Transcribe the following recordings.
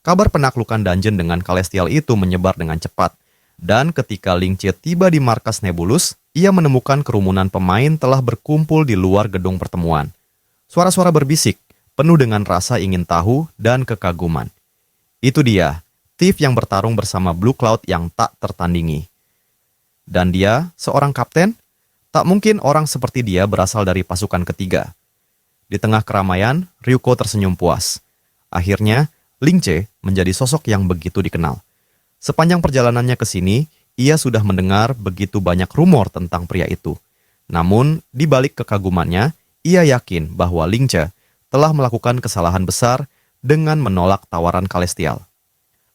Kabar penaklukan dungeon dengan Celestial itu menyebar dengan cepat, dan ketika Ling Che tiba di markas Nebulus, ia menemukan kerumunan pemain telah berkumpul di luar gedung pertemuan. Suara-suara berbisik, penuh dengan rasa ingin tahu dan kekaguman. Itu dia, Thief yang bertarung bersama Blue Cloud yang tak tertandingi. Dan dia, seorang kapten, tak mungkin orang seperti dia berasal dari pasukan ketiga. Di tengah keramaian, Ryuko tersenyum puas. Akhirnya, Ling Che menjadi sosok yang begitu dikenal. Sepanjang perjalanannya ke sini, ia sudah mendengar begitu banyak rumor tentang pria itu. Namun, di balik kekagumannya, ia yakin bahwa Ling Che telah melakukan kesalahan besar dengan menolak tawaran Celestial.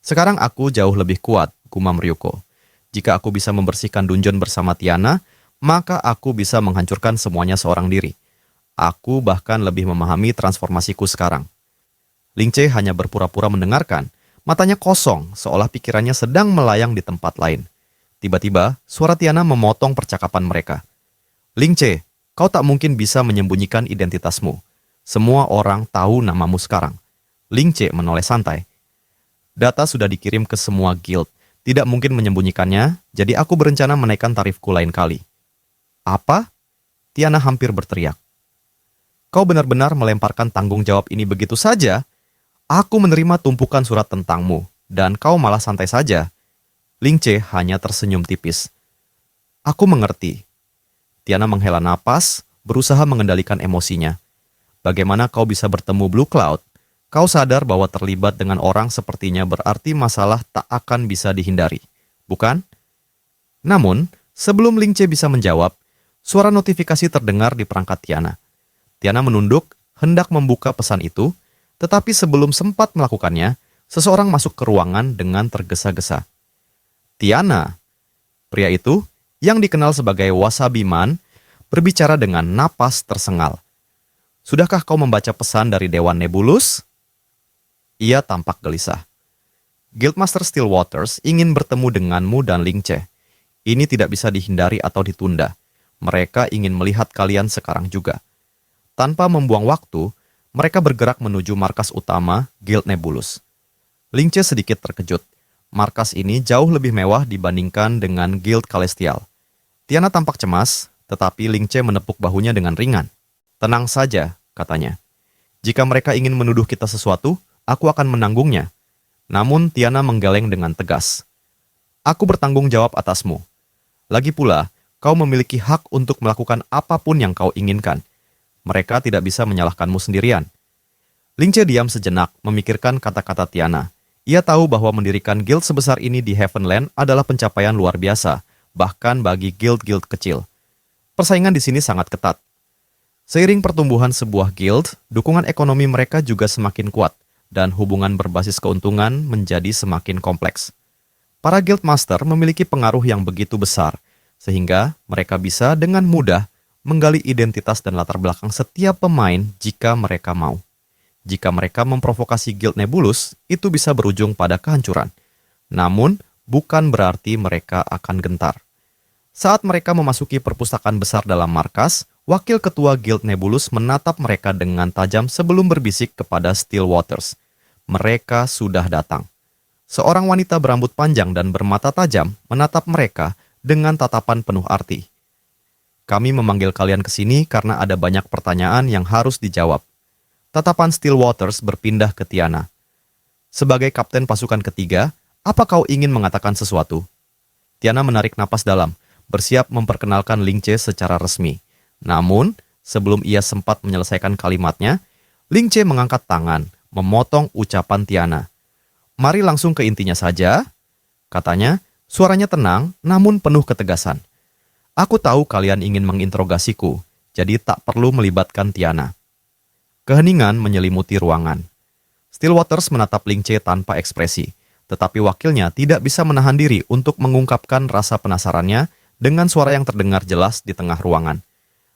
Sekarang aku jauh lebih kuat, gumam Ryuko. Jika aku bisa membersihkan dungeon bersama Tiana, maka aku bisa menghancurkan semuanya seorang diri. Aku bahkan lebih memahami transformasiku sekarang. Ling Che hanya berpura-pura mendengarkan, matanya kosong seolah pikirannya sedang melayang di tempat lain. Tiba-tiba, suara Tiana memotong percakapan mereka. Ling Che, kau tak mungkin bisa menyembunyikan identitasmu. Semua orang tahu namamu sekarang. Ling Che menoleh santai. Data sudah dikirim ke semua guild. Tidak mungkin menyembunyikannya, jadi aku berencana menaikkan tarifku lain kali. Apa? Tiana hampir berteriak. Kau benar-benar melemparkan tanggung jawab ini begitu saja? Aku menerima tumpukan surat tentangmu, dan kau malah santai saja. Ling Che hanya tersenyum tipis. Aku mengerti. Tiana menghela napas, berusaha mengendalikan emosinya. Bagaimana kau bisa bertemu Blue Cloud? Kau sadar bahwa terlibat dengan orang sepertinya berarti masalah tak akan bisa dihindari, bukan? Namun, sebelum Ling Che bisa menjawab, suara notifikasi terdengar di perangkat Tiana. Tiana menunduk, hendak membuka pesan itu, tetapi sebelum sempat melakukannya, seseorang masuk ke ruangan dengan tergesa-gesa. Tiana, pria itu, yang dikenal sebagai Wasabi Man, berbicara dengan napas tersengal. Sudahkah kau membaca pesan dari Dewan Nebulus? Ia tampak gelisah. Guildmaster Stillwaters ingin bertemu denganmu dan Ling Che. Ini tidak bisa dihindari atau ditunda. Mereka ingin melihat kalian sekarang juga. Tanpa membuang waktu, mereka bergerak menuju markas utama Guild Nebulus. Ling Che sedikit terkejut. Markas ini jauh lebih mewah dibandingkan dengan Guild Celestial. Tiana tampak cemas, tetapi Ling Che menepuk bahunya dengan ringan. Tenang saja, katanya. Jika mereka ingin menuduh kita sesuatu, aku akan menanggungnya. Namun Tiana menggeleng dengan tegas. Aku bertanggung jawab atasmu. Lagi pula, kau memiliki hak untuk melakukan apapun yang kau inginkan. Mereka tidak bisa menyalahkanmu sendirian. Ling Che diam sejenak, memikirkan kata-kata Tiana. Ia tahu bahwa mendirikan guild sebesar ini di Heavenland adalah pencapaian luar biasa, bahkan bagi guild-guild kecil. Persaingan di sini sangat ketat. Seiring pertumbuhan sebuah guild, dukungan ekonomi mereka juga semakin kuat, dan hubungan berbasis keuntungan menjadi semakin kompleks. Para guildmaster memiliki pengaruh yang begitu besar, sehingga mereka bisa dengan mudah menggali identitas dan latar belakang setiap pemain jika mereka mau. Jika mereka memprovokasi Guild Nebulus, itu bisa berujung pada kehancuran. Namun, bukan berarti mereka akan gentar. Saat mereka memasuki perpustakaan besar dalam markas, Wakil Ketua Guild Nebulus menatap mereka dengan tajam sebelum berbisik kepada Stillwaters. Mereka sudah datang. Seorang wanita berambut panjang dan bermata tajam menatap mereka dengan tatapan penuh arti. Kami memanggil kalian ke sini karena ada banyak pertanyaan yang harus dijawab. Tatapan Stillwaters berpindah ke Tiana. Sebagai kapten pasukan ketiga, apa kau ingin mengatakan sesuatu? Tiana menarik napas dalam, bersiap memperkenalkan Ling Che secara resmi. Namun, sebelum ia sempat menyelesaikan kalimatnya, Ling Che mengangkat tangan, memotong ucapan Tiana. Mari langsung ke intinya saja, katanya, suaranya tenang namun penuh ketegasan. Aku tahu kalian ingin menginterogasiku, jadi tak perlu melibatkan Tiana. Keheningan menyelimuti ruangan. Stillwaters menatap Ling Che tanpa ekspresi, tetapi wakilnya tidak bisa menahan diri untuk mengungkapkan rasa penasarannya dengan suara yang terdengar jelas di tengah ruangan.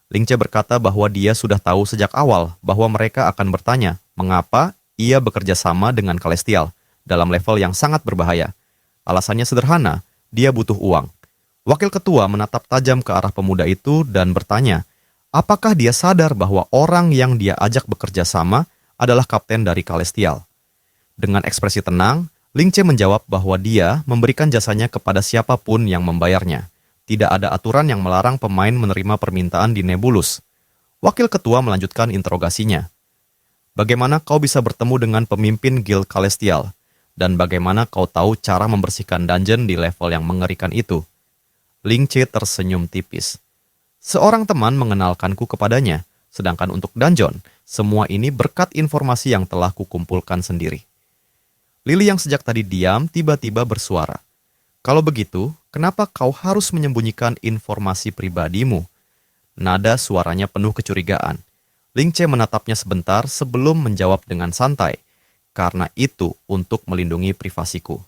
Ling Che berkata bahwa dia sudah tahu sejak awal bahwa mereka akan bertanya mengapa ia bekerja sama dengan Celestial dalam level yang sangat berbahaya. Alasannya sederhana, dia butuh uang. Wakil ketua menatap tajam ke arah pemuda itu dan bertanya, apakah dia sadar bahwa orang yang dia ajak bekerja sama adalah kapten dari Celestial? Dengan ekspresi tenang, Ling Che menjawab bahwa dia memberikan jasanya kepada siapapun yang membayarnya. Tidak ada aturan yang melarang pemain menerima permintaan di Nebulus. Wakil ketua melanjutkan interogasinya. Bagaimana kau bisa bertemu dengan pemimpin Guild Celestial? Dan bagaimana kau tahu cara membersihkan dungeon di level yang mengerikan itu? Ling Che tersenyum tipis. Seorang teman mengenalkanku kepadanya, sedangkan untuk dungeon, semua ini berkat informasi yang telah kukumpulkan sendiri. Lily yang sejak tadi diam tiba-tiba bersuara. Kalau begitu, kenapa kau harus menyembunyikan informasi pribadimu? Nada suaranya penuh kecurigaan. Ling Che menatapnya sebentar sebelum menjawab dengan santai. Karena itu untuk melindungi privasiku.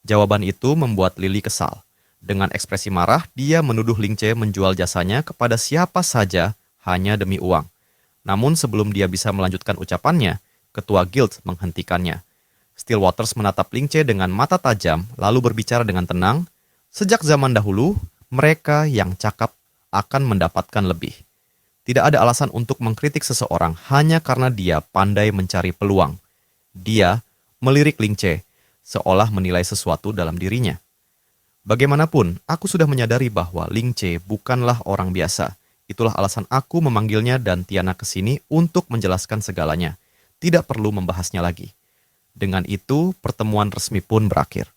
Jawaban itu membuat Lily kesal. Dengan ekspresi marah, dia menuduh Ling Che menjual jasanya kepada siapa saja hanya demi uang. Namun sebelum dia bisa melanjutkan ucapannya, ketua guild menghentikannya. Stillwaters menatap Ling Che dengan mata tajam lalu berbicara dengan tenang. Sejak zaman dahulu, mereka yang cakap akan mendapatkan lebih. Tidak ada alasan untuk mengkritik seseorang hanya karena dia pandai mencari peluang. Dia melirik Ling Che, seolah menilai sesuatu dalam dirinya. Bagaimanapun, aku sudah menyadari bahwa Ling Che bukanlah orang biasa. Itulah alasan aku memanggilnya dan Tiana ke sini untuk menjelaskan segalanya. Tidak perlu membahasnya lagi. Dengan itu, pertemuan resmi pun berakhir.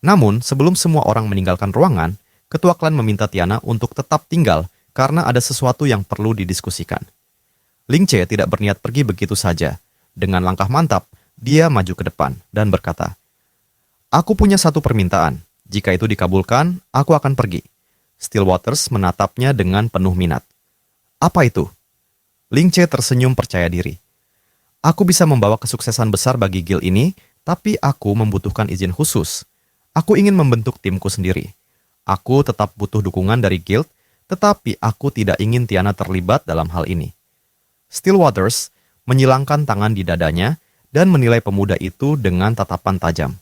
Namun, sebelum semua orang meninggalkan ruangan, ketua klan meminta Tiana untuk tetap tinggal karena ada sesuatu yang perlu didiskusikan. Ling Che tidak berniat pergi begitu saja. Dengan langkah mantap, dia maju ke depan dan berkata, "Aku punya satu permintaan. Jika itu dikabulkan, aku akan pergi." Stillwaters menatapnya dengan penuh minat. "Apa itu?" Ling Che tersenyum percaya diri. "Aku bisa membawa kesuksesan besar bagi guild ini, tapi aku membutuhkan izin khusus. Aku ingin membentuk timku sendiri. Aku tetap butuh dukungan dari guild, tetapi aku tidak ingin Tiana terlibat dalam hal ini." Stillwaters menyilangkan tangan di dadanya dan menilai pemuda itu dengan tatapan tajam.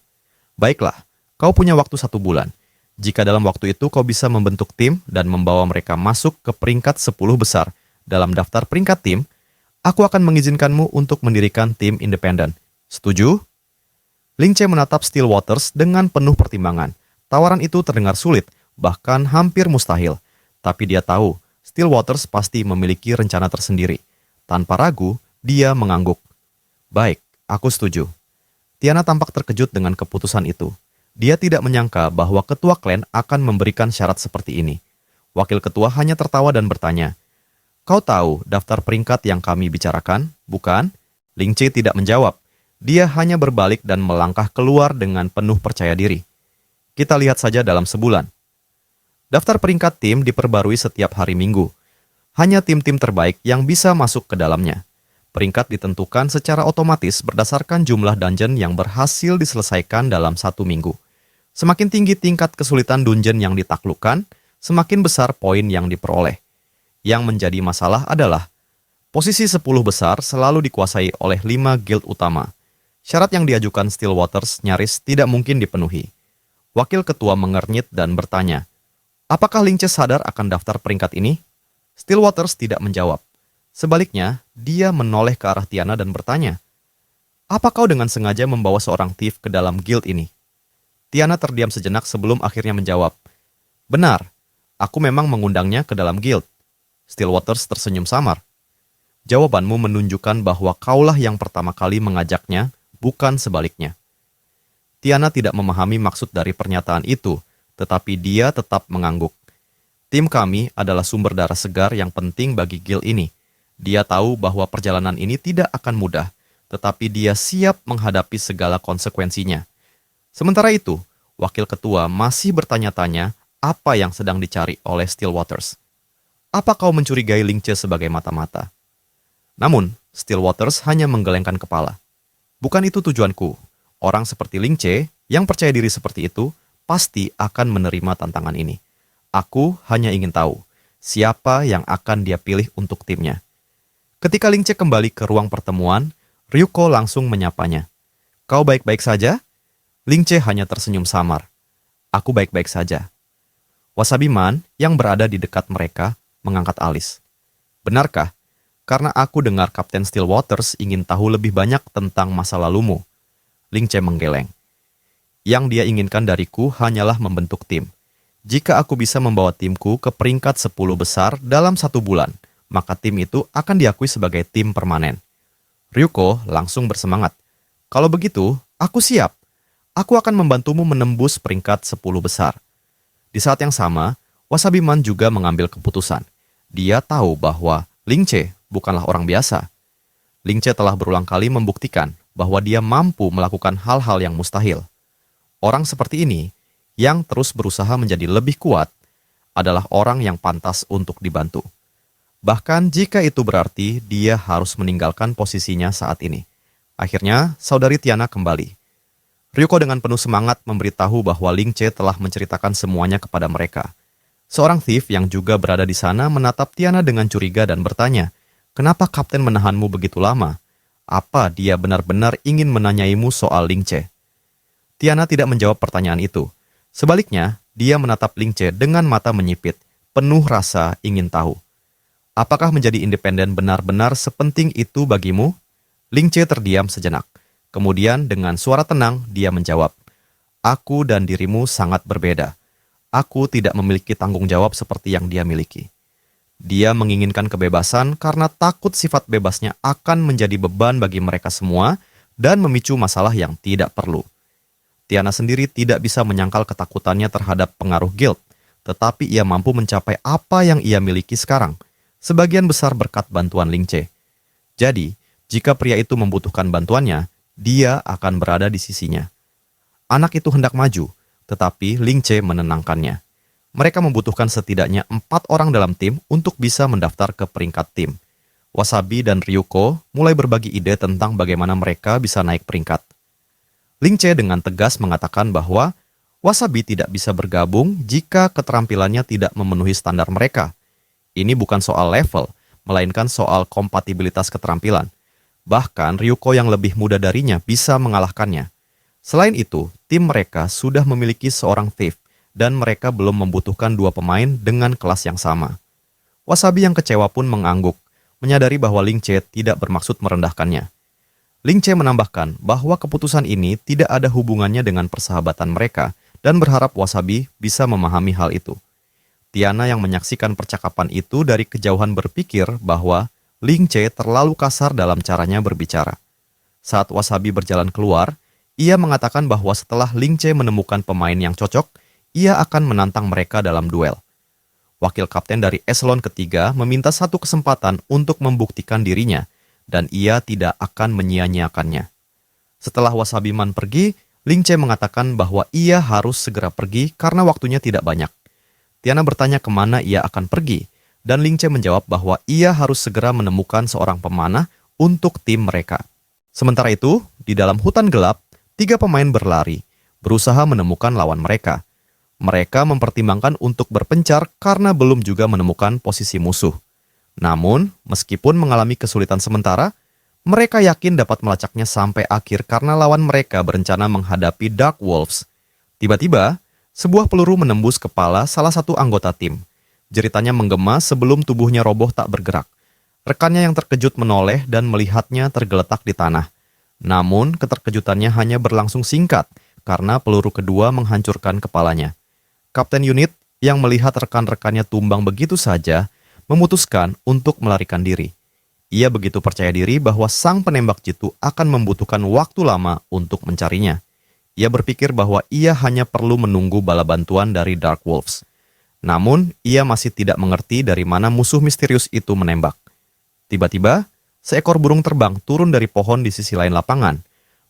"Baiklah, kau punya waktu 1 bulan. Jika dalam waktu itu kau bisa membentuk tim dan membawa mereka masuk ke peringkat 10 besar dalam daftar peringkat tim, aku akan mengizinkanmu untuk mendirikan tim independen. Setuju?" Ling Che menatap Stillwaters dengan penuh pertimbangan. Tawaran itu terdengar sulit, bahkan hampir mustahil. Tapi dia tahu, Stillwaters pasti memiliki rencana tersendiri. Tanpa ragu, dia mengangguk. "Baik, aku setuju." Tiana tampak terkejut dengan keputusan itu. Dia tidak menyangka bahwa ketua klan akan memberikan syarat seperti ini. Wakil ketua hanya tertawa dan bertanya, "Kau tahu daftar peringkat yang kami bicarakan, bukan?" Ling Che tidak menjawab. Dia hanya berbalik dan melangkah keluar dengan penuh percaya diri. Kita lihat saja dalam sebulan. Daftar peringkat tim diperbarui setiap hari Minggu. Hanya tim-tim terbaik yang bisa masuk ke dalamnya. Peringkat ditentukan secara otomatis berdasarkan jumlah dungeon yang berhasil diselesaikan dalam 1 minggu. Semakin tinggi tingkat kesulitan dungeon yang ditaklukkan, semakin besar poin yang diperoleh. Yang menjadi masalah adalah, posisi 10 besar selalu dikuasai oleh 5 guild utama. Syarat yang diajukan Stillwaters nyaris tidak mungkin dipenuhi. Wakil ketua mengernyit dan bertanya, "Apakah Ling Che sadar akan daftar peringkat ini?" Stillwaters tidak menjawab. Sebaliknya, dia menoleh ke arah Tiana dan bertanya, "Apa kau dengan sengaja membawa seorang thief ke dalam guild ini?" Tiana terdiam sejenak sebelum akhirnya menjawab, "Benar, aku memang mengundangnya ke dalam guild." Stillwaters tersenyum samar. "Jawabanmu menunjukkan bahwa kaulah yang pertama kali mengajaknya, bukan sebaliknya." Tiana tidak memahami maksud dari pernyataan itu, tetapi dia tetap mengangguk. "Tim kami adalah sumber darah segar yang penting bagi guild ini. Dia tahu bahwa perjalanan ini tidak akan mudah, tetapi dia siap menghadapi segala konsekuensinya." Sementara itu, wakil ketua masih bertanya-tanya apa yang sedang dicari oleh Stillwaters. "Apa kau mencurigai Ling Che sebagai mata-mata?" Namun, Stillwaters hanya menggelengkan kepala. "Bukan itu tujuanku. Orang seperti Ling Che, yang percaya diri seperti itu, pasti akan menerima tantangan ini. Aku hanya ingin tahu, siapa yang akan dia pilih untuk timnya." Ketika Ling Che kembali ke ruang pertemuan, Ryuko langsung menyapanya. "Kau baik-baik saja?" Ling Che hanya tersenyum samar. "Aku baik-baik saja." Wasabi-man yang berada di dekat mereka mengangkat alis. "Benarkah? Karena aku dengar Kapten Stillwaters ingin tahu lebih banyak tentang masa lalumu. Ling Che menggeleng. Yang dia inginkan dariku hanyalah membentuk tim. Jika aku bisa membawa timku ke peringkat 10 besar dalam 1 bulan, maka tim itu akan diakui sebagai tim permanen. Ryuko langsung bersemangat. Kalau begitu, aku siap. Aku akan membantumu menembus peringkat 10 besar. Di saat yang sama, Wasabi-man juga mengambil keputusan. Dia tahu bahwa Ling Che bukanlah orang biasa. Ling Che telah berulang kali membuktikan bahwa dia mampu melakukan hal-hal yang mustahil. Orang seperti ini, yang terus berusaha menjadi lebih kuat, adalah orang yang pantas untuk dibantu. Bahkan jika itu berarti dia harus meninggalkan posisinya saat ini. Akhirnya, saudari Tiana kembali. Ryuko dengan penuh semangat memberitahu bahwa Ling Che telah menceritakan semuanya kepada mereka. Seorang thief yang juga berada di sana menatap Tiana dengan curiga dan bertanya, "Kenapa kapten menahanmu begitu lama? Apa dia benar-benar ingin menanyaimu soal Ling Che?" Tiana tidak menjawab pertanyaan itu. Sebaliknya, dia menatap Ling Che dengan mata menyipit, penuh rasa ingin tahu. "Apakah menjadi independen benar-benar sepenting itu bagimu?" Ling Che terdiam sejenak. Kemudian dengan suara tenang, dia menjawab, "Aku dan dirimu sangat berbeda. Aku tidak memiliki tanggung jawab seperti yang dia miliki." Dia menginginkan kebebasan karena takut sifat bebasnya akan menjadi beban bagi mereka semua dan memicu masalah yang tidak perlu. Tiana sendiri tidak bisa menyangkal ketakutannya terhadap pengaruh guild, tetapi ia mampu mencapai apa yang ia miliki sekarang, sebagian besar berkat bantuan Ling Che. Jadi, jika pria itu membutuhkan bantuannya, dia akan berada di sisinya. Anak itu hendak maju, tetapi Ling Che menenangkannya. Mereka membutuhkan setidaknya 4 orang dalam tim untuk bisa mendaftar ke peringkat tim. Wasabi dan Ryuko mulai berbagi ide tentang bagaimana mereka bisa naik peringkat. Ling Che dengan tegas mengatakan bahwa Wasabi tidak bisa bergabung jika keterampilannya tidak memenuhi standar mereka. Ini bukan soal level, melainkan soal kompatibilitas keterampilan. Bahkan Ryuko yang lebih muda darinya bisa mengalahkannya. Selain itu, tim mereka sudah memiliki seorang thief dan mereka belum membutuhkan 2 pemain dengan kelas yang sama. Wasabi yang kecewa pun mengangguk, menyadari bahwa Ling Che tidak bermaksud merendahkannya. Ling Che menambahkan bahwa keputusan ini tidak ada hubungannya dengan persahabatan mereka dan berharap Wasabi bisa memahami hal itu. Tiana yang menyaksikan percakapan itu dari kejauhan berpikir bahwa Ling Che terlalu kasar dalam caranya berbicara. Saat Wasabi berjalan keluar, ia mengatakan bahwa setelah Ling Che menemukan pemain yang cocok, ia akan menantang mereka dalam duel. Wakil kapten dari eselon ketiga meminta satu kesempatan untuk membuktikan dirinya, dan ia tidak akan menyia-nyiakannya. Setelah Wasabi-man pergi, Ling Che mengatakan bahwa ia harus segera pergi karena waktunya tidak banyak. Tiana bertanya kemana ia akan pergi, dan Ling Che menjawab bahwa ia harus segera menemukan seorang pemanah untuk tim mereka. Sementara itu, di dalam hutan gelap, 3 pemain berlari, berusaha menemukan lawan mereka. Mereka mempertimbangkan untuk berpencar karena belum juga menemukan posisi musuh. Namun, meskipun mengalami kesulitan sementara, mereka yakin dapat melacaknya sampai akhir karena lawan mereka berencana menghadapi Dark Wolves. Tiba-tiba, sebuah peluru menembus kepala salah satu anggota tim. Jeritannya menggema sebelum tubuhnya roboh tak bergerak. Rekannya yang terkejut menoleh dan melihatnya tergeletak di tanah. Namun, keterkejutannya hanya berlangsung singkat karena peluru kedua menghancurkan kepalanya. Kapten unit yang melihat rekan-rekannya tumbang begitu saja memutuskan untuk melarikan diri. Ia begitu percaya diri bahwa sang penembak jitu akan membutuhkan waktu lama untuk mencarinya. Ia berpikir bahwa ia hanya perlu menunggu bala bantuan dari Dark Wolves. Namun, ia masih tidak mengerti dari mana musuh misterius itu menembak. Tiba-tiba, seekor burung terbang turun dari pohon di sisi lain lapangan,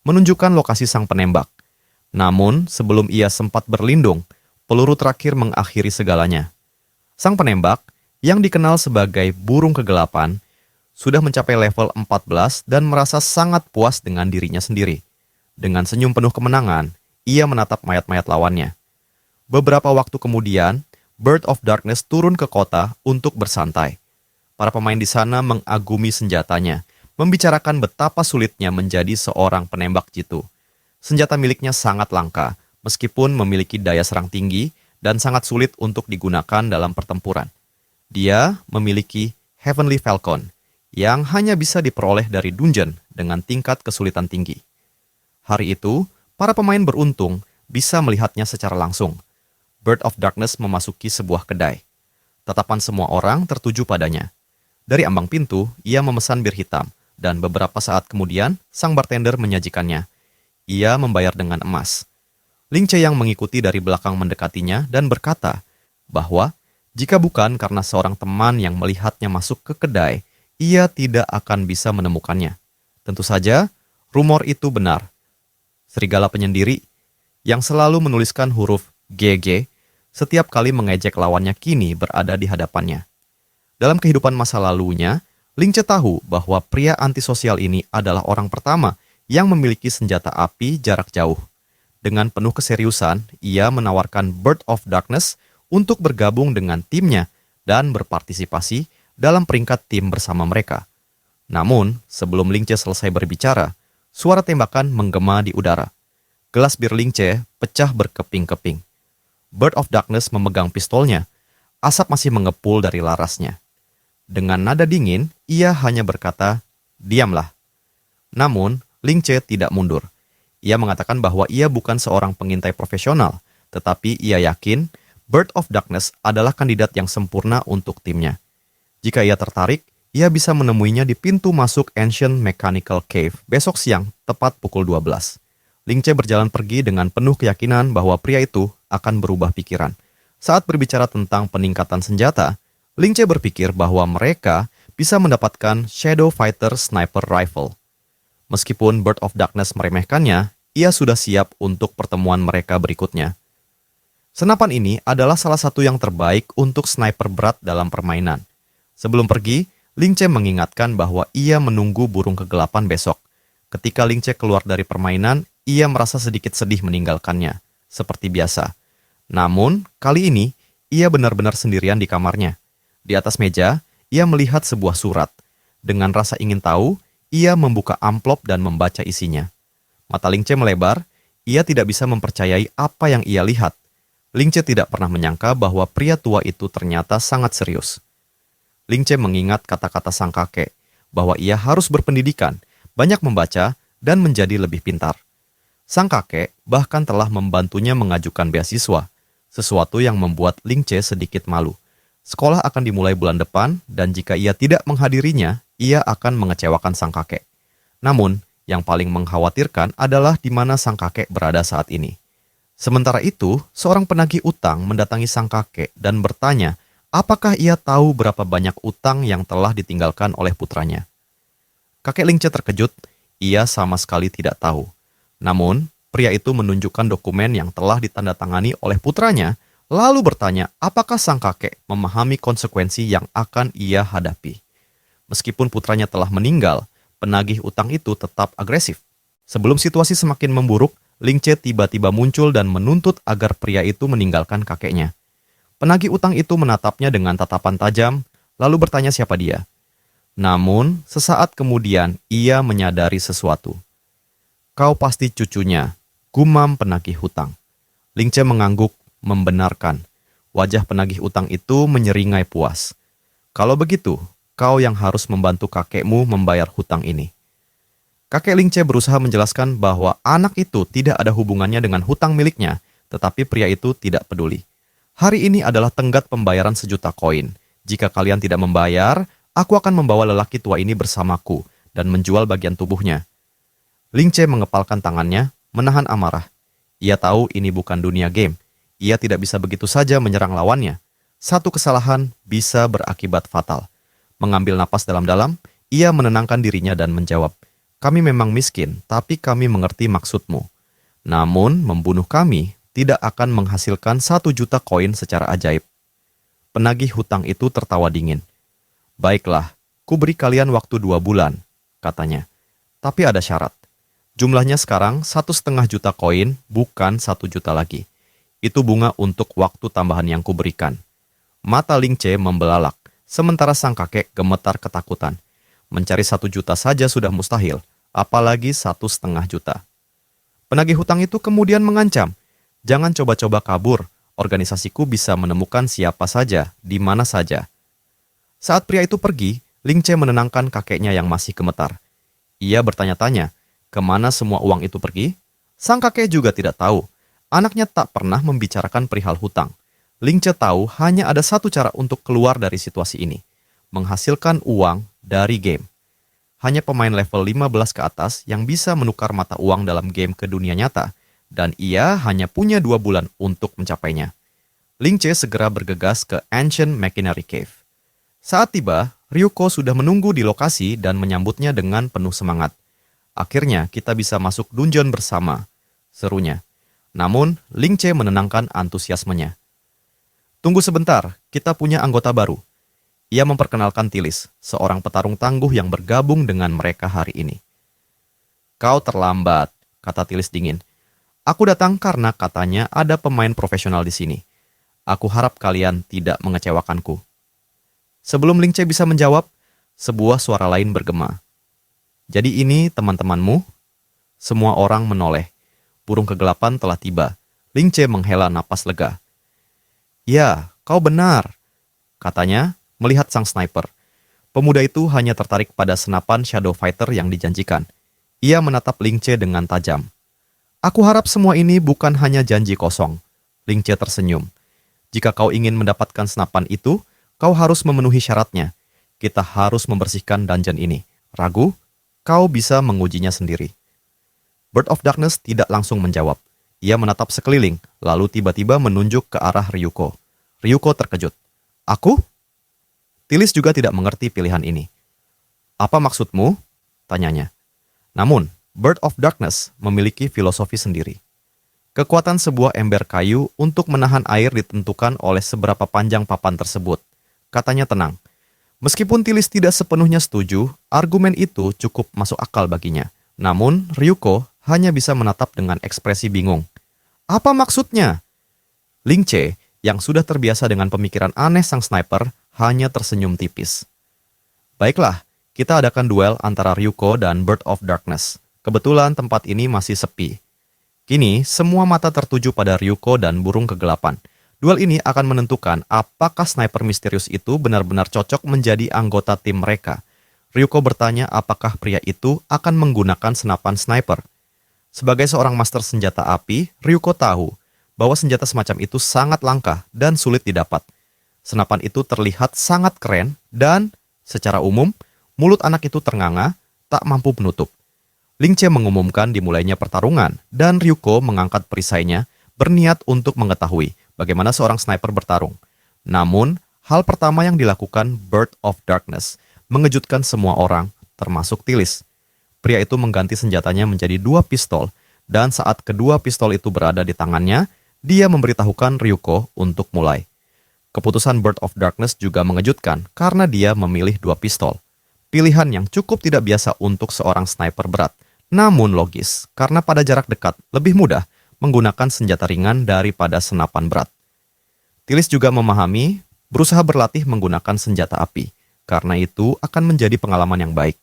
menunjukkan lokasi sang penembak. Namun, sebelum ia sempat berlindung, peluru terakhir mengakhiri segalanya. Sang penembak, yang dikenal sebagai burung kegelapan, sudah mencapai level 14 dan merasa sangat puas dengan dirinya sendiri. Dengan senyum penuh kemenangan, ia menatap mayat-mayat lawannya. Beberapa waktu kemudian, Bird of Darkness turun ke kota untuk bersantai. Para pemain di sana mengagumi senjatanya, membicarakan betapa sulitnya menjadi seorang penembak jitu. Senjata miliknya sangat langka, meskipun memiliki daya serang tinggi dan sangat sulit untuk digunakan dalam pertempuran. Dia memiliki Heavenly Falcon, yang hanya bisa diperoleh dari dungeon dengan tingkat kesulitan tinggi. Hari itu, para pemain beruntung bisa melihatnya secara langsung. Bird of Darkness memasuki sebuah kedai. Tatapan semua orang tertuju padanya. Dari ambang pintu, ia memesan bir hitam, dan beberapa saat kemudian, sang bartender menyajikannya. Ia membayar dengan emas. Ling Che yang mengikuti dari belakang mendekatinya dan berkata bahwa jika bukan karena seorang teman yang melihatnya masuk ke kedai, ia tidak akan bisa menemukannya. Tentu saja, rumor itu benar. Serigala penyendiri yang selalu menuliskan huruf GG setiap kali mengejek lawannya kini berada di hadapannya. Dalam kehidupan masa lalunya, Ling Che tahu bahwa pria antisosial ini adalah orang pertama yang memiliki senjata api jarak jauh. Dengan penuh keseriusan, ia menawarkan Bird of Darkness untuk bergabung dengan timnya dan berpartisipasi dalam peringkat tim bersama mereka. Namun, sebelum Ling Che selesai berbicara, suara tembakan menggema di udara. Gelas bir Ling Che pecah berkeping-keping. Bird of Darkness memegang pistolnya. Asap masih mengepul dari larasnya. Dengan nada dingin, ia hanya berkata, "Diamlah." Namun, Ling Che tidak mundur. Ia mengatakan bahwa ia bukan seorang pengintai profesional, tetapi ia yakin Bird of Darkness adalah kandidat yang sempurna untuk timnya. Jika ia tertarik, ia bisa menemuinya di pintu masuk Ancient Mechanical Cave besok siang, tepat pukul 12. Ling Che berjalan pergi dengan penuh keyakinan bahwa pria itu akan berubah pikiran. Saat berbicara tentang peningkatan senjata, Ling Che berpikir bahwa mereka bisa mendapatkan Shadow Fighter Sniper Rifle. Meskipun Bird of Darkness meremehkannya, ia sudah siap untuk pertemuan mereka berikutnya. Senapan ini adalah salah satu yang terbaik untuk sniper berat dalam permainan. Sebelum pergi, Ling Che mengingatkan bahwa ia menunggu burung kegelapan besok. Ketika Ling Che keluar dari permainan, ia merasa sedikit sedih meninggalkannya, seperti biasa. Namun, kali ini, ia benar-benar sendirian di kamarnya. Di atas meja, ia melihat sebuah surat. Dengan rasa ingin tahu, ia membuka amplop dan membaca isinya. Mata Ling Che melebar, ia tidak bisa mempercayai apa yang ia lihat. Ling Che tidak pernah menyangka bahwa pria tua itu ternyata sangat serius. Ling Che mengingat kata-kata sang kakek, bahwa ia harus berpendidikan, banyak membaca, dan menjadi lebih pintar. Sang kakek bahkan telah membantunya mengajukan beasiswa, sesuatu yang membuat Ling Che sedikit malu. Sekolah akan dimulai bulan depan, dan jika ia tidak menghadirinya, ia akan mengecewakan sang kakek. Namun, yang paling mengkhawatirkan adalah di mana sang kakek berada saat ini. Sementara itu, seorang penagih utang mendatangi sang kakek dan bertanya, apakah ia tahu berapa banyak utang yang telah ditinggalkan oleh putranya. Kakek Ling Che terkejut, ia sama sekali tidak tahu. Namun, pria itu menunjukkan dokumen yang telah ditandatangani oleh putranya, lalu bertanya apakah sang kakek memahami konsekuensi yang akan ia hadapi. Meskipun putranya telah meninggal, penagih utang itu tetap agresif. Sebelum situasi semakin memburuk, Ling Che tiba-tiba muncul dan menuntut agar pria itu meninggalkan kakeknya. Penagih utang itu menatapnya dengan tatapan tajam, lalu bertanya siapa dia. Namun, sesaat kemudian ia menyadari sesuatu. "Kau pasti cucunya," gumam penagih hutang. Ling Che mengangguk, membenarkan. Wajah penagih utang itu menyeringai puas. "Kalau begitu, kau yang harus membantu kakekmu membayar hutang ini." Kakek Ling Che berusaha menjelaskan bahwa anak itu tidak ada hubungannya dengan hutang miliknya, tetapi pria itu tidak peduli. "Hari ini adalah tenggat pembayaran 1.000.000 koin. Jika kalian tidak membayar, aku akan membawa lelaki tua ini bersamaku dan menjual bagian tubuhnya." Ling Che mengepalkan tangannya, menahan amarah. Ia tahu ini bukan dunia game. Ia tidak bisa begitu saja menyerang lawannya. Satu kesalahan bisa berakibat fatal. Mengambil napas dalam-dalam, ia menenangkan dirinya dan menjawab, "Kami memang miskin, tapi kami mengerti maksudmu. Namun, membunuh kami tidak akan menghasilkan 1.000.000 koin secara ajaib." Penagih hutang itu tertawa dingin. "Baiklah, ku beri kalian waktu 2 bulan, katanya. "Tapi ada syarat. Jumlahnya sekarang 1,5 juta koin, bukan 1 juta lagi. Itu bunga untuk waktu tambahan yang kuberikan." Mata Ling Che membelalak, sementara sang kakek gemetar ketakutan. Mencari 1 juta saja sudah mustahil, apalagi 1,5 juta. Penagih hutang itu kemudian mengancam, "Jangan coba-coba kabur, organisasiku bisa menemukan siapa saja, di mana saja." Saat pria itu pergi, Ling Che menenangkan kakeknya yang masih gemetar. Ia bertanya-tanya, Kemana semua uang itu pergi? Sang kakek juga tidak tahu. Anaknya tak pernah membicarakan perihal hutang. Ling Che tahu hanya ada satu cara untuk keluar dari situasi ini. Menghasilkan uang dari game. Hanya pemain level 15 ke atas yang bisa menukar mata uang dalam game ke dunia nyata, dan ia hanya punya 2 bulan untuk mencapainya. Ling Che segera bergegas ke Ancient Machinery Cave. Saat tiba, Ryuko sudah menunggu di lokasi dan menyambutnya dengan penuh semangat. Akhirnya kita bisa masuk dungeon bersama, serunya. Namun, Ling Che menenangkan antusiasmenya. Tunggu sebentar, kita punya anggota baru. Ia memperkenalkan Tilis, seorang petarung tangguh yang bergabung dengan mereka hari ini. Kau terlambat, kata Tilis dingin. Aku datang karena katanya ada pemain profesional di sini. Aku harap kalian tidak mengecewakanku. Sebelum Ling Che bisa menjawab, sebuah suara lain bergema. Jadi ini teman-temanmu? Semua orang menoleh. Burung kegelapan telah tiba. Ling Che menghela napas lega. Ya, kau benar, katanya melihat sang sniper. Pemuda itu hanya tertarik pada senapan Shadow Fighter yang dijanjikan. Ia menatap Ling Che dengan tajam. Aku harap semua ini bukan hanya janji kosong. Ling Che tersenyum. Jika kau ingin mendapatkan senapan itu, kau harus memenuhi syaratnya. Kita harus membersihkan dungeon ini. Ragu? Kau bisa mengujinya sendiri. Bird of Darkness tidak langsung menjawab. Ia menatap sekeliling, lalu tiba-tiba menunjuk ke arah Ryuko. Ryuko terkejut. Aku? Tilis juga tidak mengerti pilihan ini. Apa maksudmu? Tanyanya. Namun, Bird of Darkness memiliki filosofi sendiri. Kekuatan sebuah ember kayu untuk menahan air ditentukan oleh seberapa panjang papan tersebut. Katanya tenang. Meskipun Tilis tidak sepenuhnya setuju, argumen itu cukup masuk akal baginya. Namun, Ryuko hanya bisa menatap dengan ekspresi bingung. Apa maksudnya? Ling Che, yang sudah terbiasa dengan pemikiran aneh sang sniper, hanya tersenyum tipis. Baiklah, kita adakan duel antara Ryuko dan Bird of Darkness. Kebetulan tempat ini masih sepi. Kini, semua mata tertuju pada Ryuko dan burung kegelapan. Duel ini akan menentukan apakah sniper misterius itu benar-benar cocok menjadi anggota tim mereka. Ryuko bertanya apakah pria itu akan menggunakan senapan sniper. Sebagai seorang master senjata api, Ryuko tahu bahwa senjata semacam itu sangat langka dan sulit didapat. Senapan itu terlihat sangat keren dan, secara umum, mulut anak itu ternganga, tak mampu menutup. Ling Che mengumumkan dimulainya pertarungan, dan Ryuko mengangkat perisainya, berniat untuk mengetahui bagaimana seorang sniper bertarung. Namun, hal pertama yang dilakukan Bird of Darkness mengejutkan semua orang, termasuk Tilis. Pria itu mengganti senjatanya menjadi 2 pistol, dan saat kedua pistol itu berada di tangannya, dia memberitahukan Ryuko untuk mulai. Keputusan Bird of Darkness juga mengejutkan karena dia memilih 2 pistol. Pilihan yang cukup tidak biasa untuk seorang sniper berat, namun logis karena pada jarak dekat lebih mudah menggunakan senjata ringan daripada senapan berat. Tilis juga memahami berusaha berlatih menggunakan senjata api, karena itu akan menjadi pengalaman yang baik.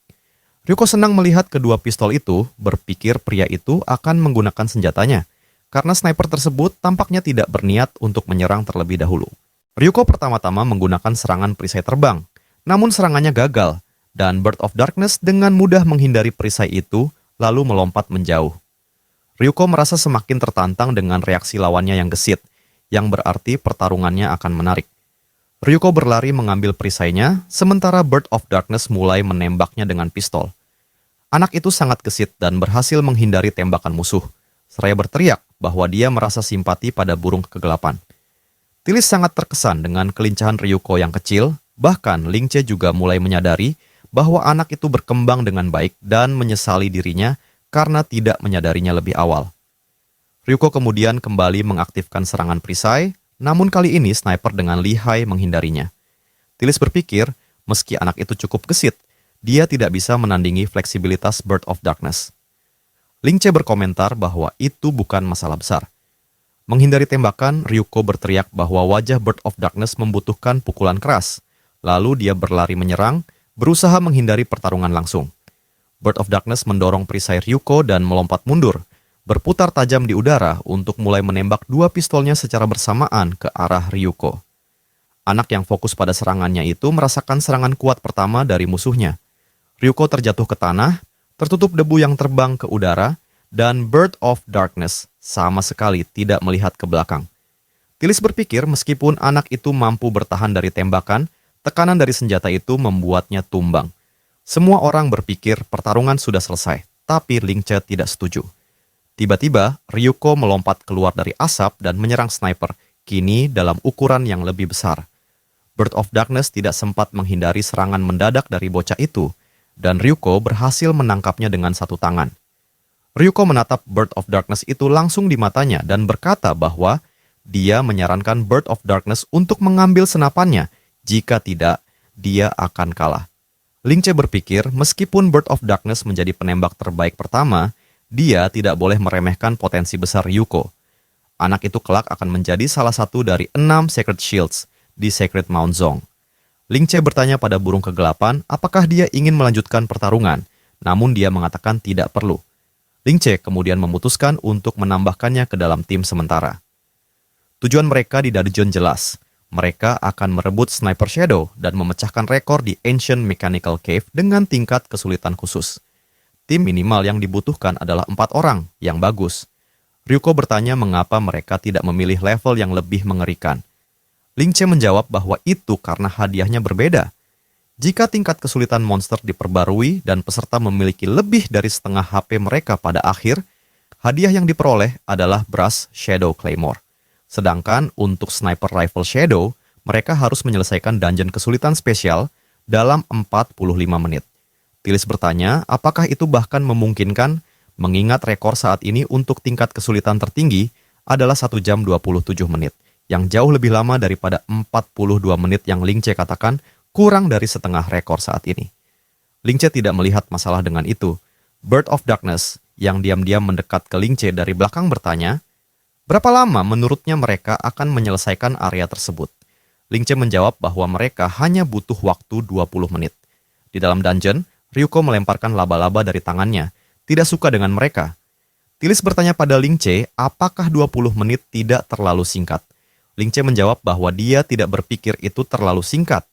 Ryuko senang melihat kedua pistol itu, berpikir pria itu akan menggunakan senjatanya, karena sniper tersebut tampaknya tidak berniat untuk menyerang terlebih dahulu. Ryuko pertama-tama menggunakan serangan perisai terbang, namun serangannya gagal, dan Bird of Darkness dengan mudah menghindari perisai itu, lalu melompat menjauh. Ryuko merasa semakin tertantang dengan reaksi lawannya yang gesit, yang berarti pertarungannya akan menarik. Ryuko berlari mengambil perisainya, sementara Bird of Darkness mulai menembaknya dengan pistol. Anak itu sangat gesit dan berhasil menghindari tembakan musuh, seraya berteriak bahwa dia merasa simpati pada burung kegelapan. Tilis sangat terkesan dengan kelincahan Ryuko yang kecil, bahkan Ling Che juga mulai menyadari bahwa anak itu berkembang dengan baik dan menyesali dirinya karena tidak menyadarinya lebih awal. Ryuko kemudian kembali mengaktifkan serangan perisai, namun kali ini sniper dengan lihai menghindarinya. Tilis berpikir, meski anak itu cukup gesit, dia tidak bisa menandingi fleksibilitas Bird of Darkness. Ling Che berkomentar bahwa itu bukan masalah besar. Menghindari tembakan, Ryuko berteriak bahwa wajah Bird of Darkness membutuhkan pukulan keras. Lalu dia berlari menyerang, berusaha menghindari pertarungan langsung. Bird of Darkness mendorong perisai Ryuko dan melompat mundur, berputar tajam di udara untuk mulai menembak 2 pistolnya secara bersamaan ke arah Ryuko. Anak yang fokus pada serangannya itu merasakan serangan kuat pertama dari musuhnya. Ryuko terjatuh ke tanah, tertutup debu yang terbang ke udara, dan Bird of Darkness sama sekali tidak melihat ke belakang. Tillis berpikir meskipun anak itu mampu bertahan dari tembakan, tekanan dari senjata itu membuatnya tumbang. Semua orang berpikir pertarungan sudah selesai, tapi Ling Che tidak setuju. Tiba-tiba, Ryuko melompat keluar dari asap dan menyerang sniper, kini dalam ukuran yang lebih besar. Bird of Darkness tidak sempat menghindari serangan mendadak dari bocah itu, dan Ryuko berhasil menangkapnya dengan satu tangan. Ryuko menatap Bird of Darkness itu langsung di matanya dan berkata bahwa dia menyarankan Bird of Darkness untuk mengambil senapannya. Jika tidak, dia akan kalah. Ling Che berpikir meskipun Bird of Darkness menjadi penembak terbaik pertama, dia tidak boleh meremehkan potensi besar Ryuko. Anak itu kelak akan menjadi salah satu dari 6 Sacred Shields di Sacred Mount Zong. Ling Che bertanya pada burung kegelapan apakah dia ingin melanjutkan pertarungan, namun dia mengatakan tidak perlu. Ling Che kemudian memutuskan untuk menambahkannya ke dalam tim sementara. Tujuan mereka di Dungeon jelas. Mereka akan merebut Sniper Shadow dan memecahkan rekor di Ancient Mechanical Cave dengan tingkat kesulitan khusus. Tim minimal yang dibutuhkan adalah 4 orang yang bagus. Ryuko bertanya mengapa mereka tidak memilih level yang lebih mengerikan. Ling Che menjawab bahwa itu karena hadiahnya berbeda. Jika tingkat kesulitan monster diperbarui dan peserta memiliki lebih dari setengah HP mereka pada akhir, hadiah yang diperoleh adalah Brass Shadow Claymore. Sedangkan untuk Sniper Rifle Shadow, mereka harus menyelesaikan dungeon kesulitan spesial dalam 45 menit. Tillis bertanya, apakah itu bahkan memungkinkan mengingat rekor saat ini untuk tingkat kesulitan tertinggi adalah 1 jam 27 menit, yang jauh lebih lama daripada 42 menit yang Ling Che katakan kurang dari setengah rekor saat ini. Ling Che tidak melihat masalah dengan itu. Bird of Darkness yang diam-diam mendekat ke Ling Che dari belakang bertanya, berapa lama menurutnya mereka akan menyelesaikan area tersebut? Ling Che menjawab bahwa mereka hanya butuh waktu 20 menit. Di dalam dungeon, Ryuko melemparkan laba-laba dari tangannya, tidak suka dengan mereka. Tillis bertanya pada Ling Che, apakah 20 menit tidak terlalu singkat? Ling Che menjawab bahwa dia tidak berpikir itu terlalu singkat.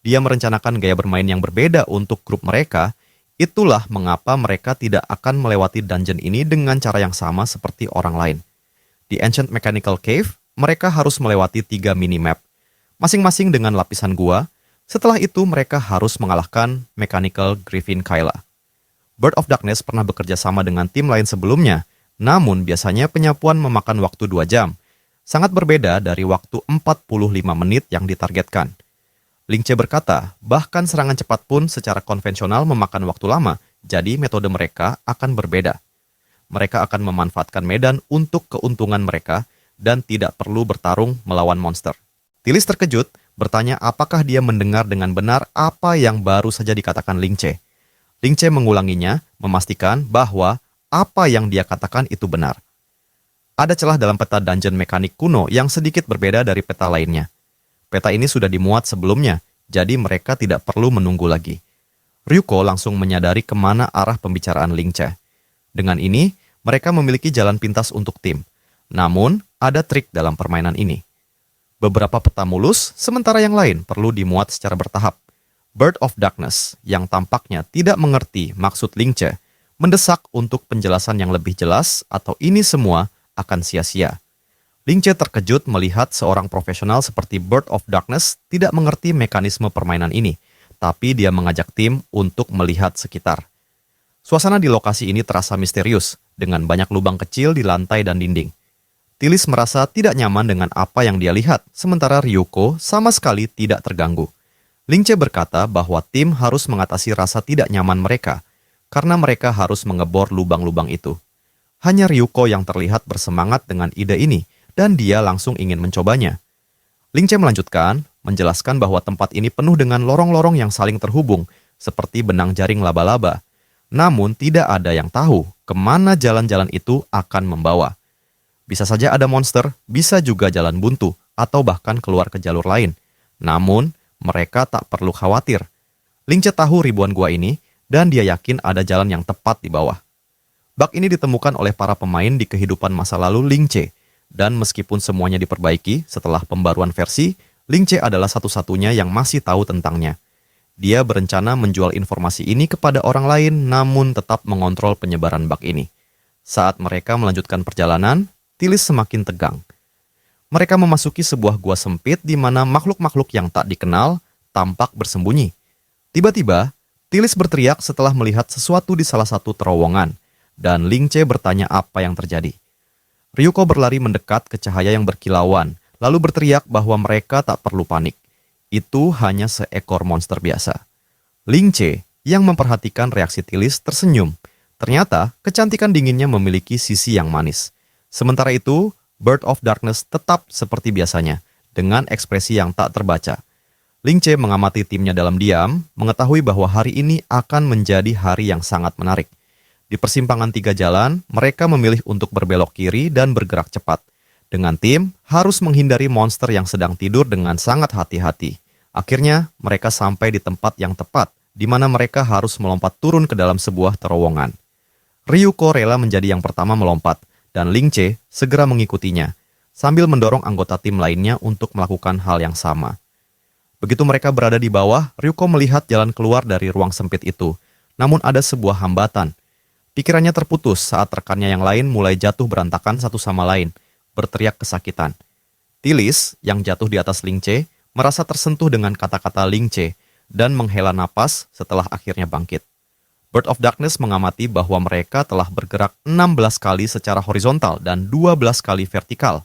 Dia merencanakan gaya bermain yang berbeda untuk grup mereka. Itulah mengapa mereka tidak akan melewati dungeon ini dengan cara yang sama seperti orang lain. Di Ancient Mechanical Cave, mereka harus melewati 3 minimap, masing-masing dengan lapisan gua. Setelah itu mereka harus mengalahkan Mechanical Griffin Kyla. Bird of Darkness pernah bekerja sama dengan tim lain sebelumnya, namun biasanya penyapuan memakan waktu 2 jam. Sangat berbeda dari waktu 45 menit yang ditargetkan. Ling Che berkata, bahkan serangan cepat pun secara konvensional memakan waktu lama, jadi metode mereka akan berbeda. Mereka akan memanfaatkan medan untuk keuntungan mereka dan tidak perlu bertarung melawan monster. Tillis terkejut, bertanya apakah dia mendengar dengan benar apa yang baru saja dikatakan Ling Che. Ling Che mengulanginya, memastikan bahwa apa yang dia katakan itu benar. Ada celah dalam peta dungeon mekanik kuno yang sedikit berbeda dari peta lainnya. Peta ini sudah dimuat sebelumnya, jadi mereka tidak perlu menunggu lagi. Ryuko langsung menyadari kemana arah pembicaraan Ling Che. Dengan ini, mereka memiliki jalan pintas untuk tim. Namun, ada trik dalam permainan ini. Beberapa peta mulus, sementara yang lain perlu dimuat secara bertahap. Bird of Darkness, yang tampaknya tidak mengerti maksud Ling Che, mendesak untuk penjelasan yang lebih jelas atau ini semua akan sia-sia. Ling Che terkejut melihat seorang profesional seperti Bird of Darkness tidak mengerti mekanisme permainan ini, tapi dia mengajak tim untuk melihat sekitar. Suasana di lokasi ini terasa misterius, dengan banyak lubang kecil di lantai dan dinding. Tillis merasa tidak nyaman dengan apa yang dia lihat, sementara Ryuko sama sekali tidak terganggu. Ling Che berkata bahwa tim harus mengatasi rasa tidak nyaman mereka, karena mereka harus mengebor lubang-lubang itu. Hanya Ryuko yang terlihat bersemangat dengan ide ini, dan dia langsung ingin mencobanya. Ling Che melanjutkan, menjelaskan bahwa tempat ini penuh dengan lorong-lorong yang saling terhubung, seperti benang jaring laba-laba. Namun tidak ada yang tahu kemana jalan-jalan itu akan membawa. Bisa saja ada monster, bisa juga jalan buntu, atau bahkan keluar ke jalur lain. Namun, mereka tak perlu khawatir. Ling Che tahu ribuan gua ini, dan dia yakin ada jalan yang tepat di bawah. Bug ini ditemukan oleh para pemain di kehidupan masa lalu Ling Che, dan meskipun semuanya diperbaiki setelah pembaruan versi, Ling Che adalah satu-satunya yang masih tahu tentangnya. Dia berencana menjual informasi ini kepada orang lain namun tetap mengontrol penyebaran bug ini. Saat mereka melanjutkan perjalanan, Tillis semakin tegang. Mereka memasuki sebuah gua sempit di mana makhluk-makhluk yang tak dikenal tampak bersembunyi. Tiba-tiba, Tillis berteriak setelah melihat sesuatu di salah satu terowongan, dan Ling Che bertanya apa yang terjadi. Ryuko berlari mendekat ke cahaya yang berkilauan, lalu berteriak bahwa mereka tak perlu panik. Itu hanya seekor monster biasa. Ling Che, yang memperhatikan reaksi Tillis, tersenyum. Ternyata, kecantikan dinginnya memiliki sisi yang manis. Sementara itu, Bird of Darkness tetap seperti biasanya, dengan ekspresi yang tak terbaca. Ling Che mengamati timnya dalam diam, mengetahui bahwa hari ini akan menjadi hari yang sangat menarik. Di persimpangan 3 jalan, mereka memilih untuk berbelok kiri dan bergerak cepat. Dengan tim, harus menghindari monster yang sedang tidur dengan sangat hati-hati. Akhirnya, mereka sampai di tempat yang tepat, di mana mereka harus melompat turun ke dalam sebuah terowongan. Ryuko rela menjadi yang pertama melompat, dan Ling Che segera mengikutinya, sambil mendorong anggota tim lainnya untuk melakukan hal yang sama. Begitu mereka berada di bawah, Ryuko melihat jalan keluar dari ruang sempit itu, namun ada sebuah hambatan. Pikirannya terputus saat rekannya yang lain mulai jatuh berantakan satu sama lain, berteriak kesakitan. Tillis, yang jatuh di atas Ling Che, merasa tersentuh dengan kata-kata Ling Che dan menghela napas setelah akhirnya bangkit. Bird of Darkness mengamati bahwa mereka telah bergerak 16 kali secara horizontal dan 12 kali vertikal,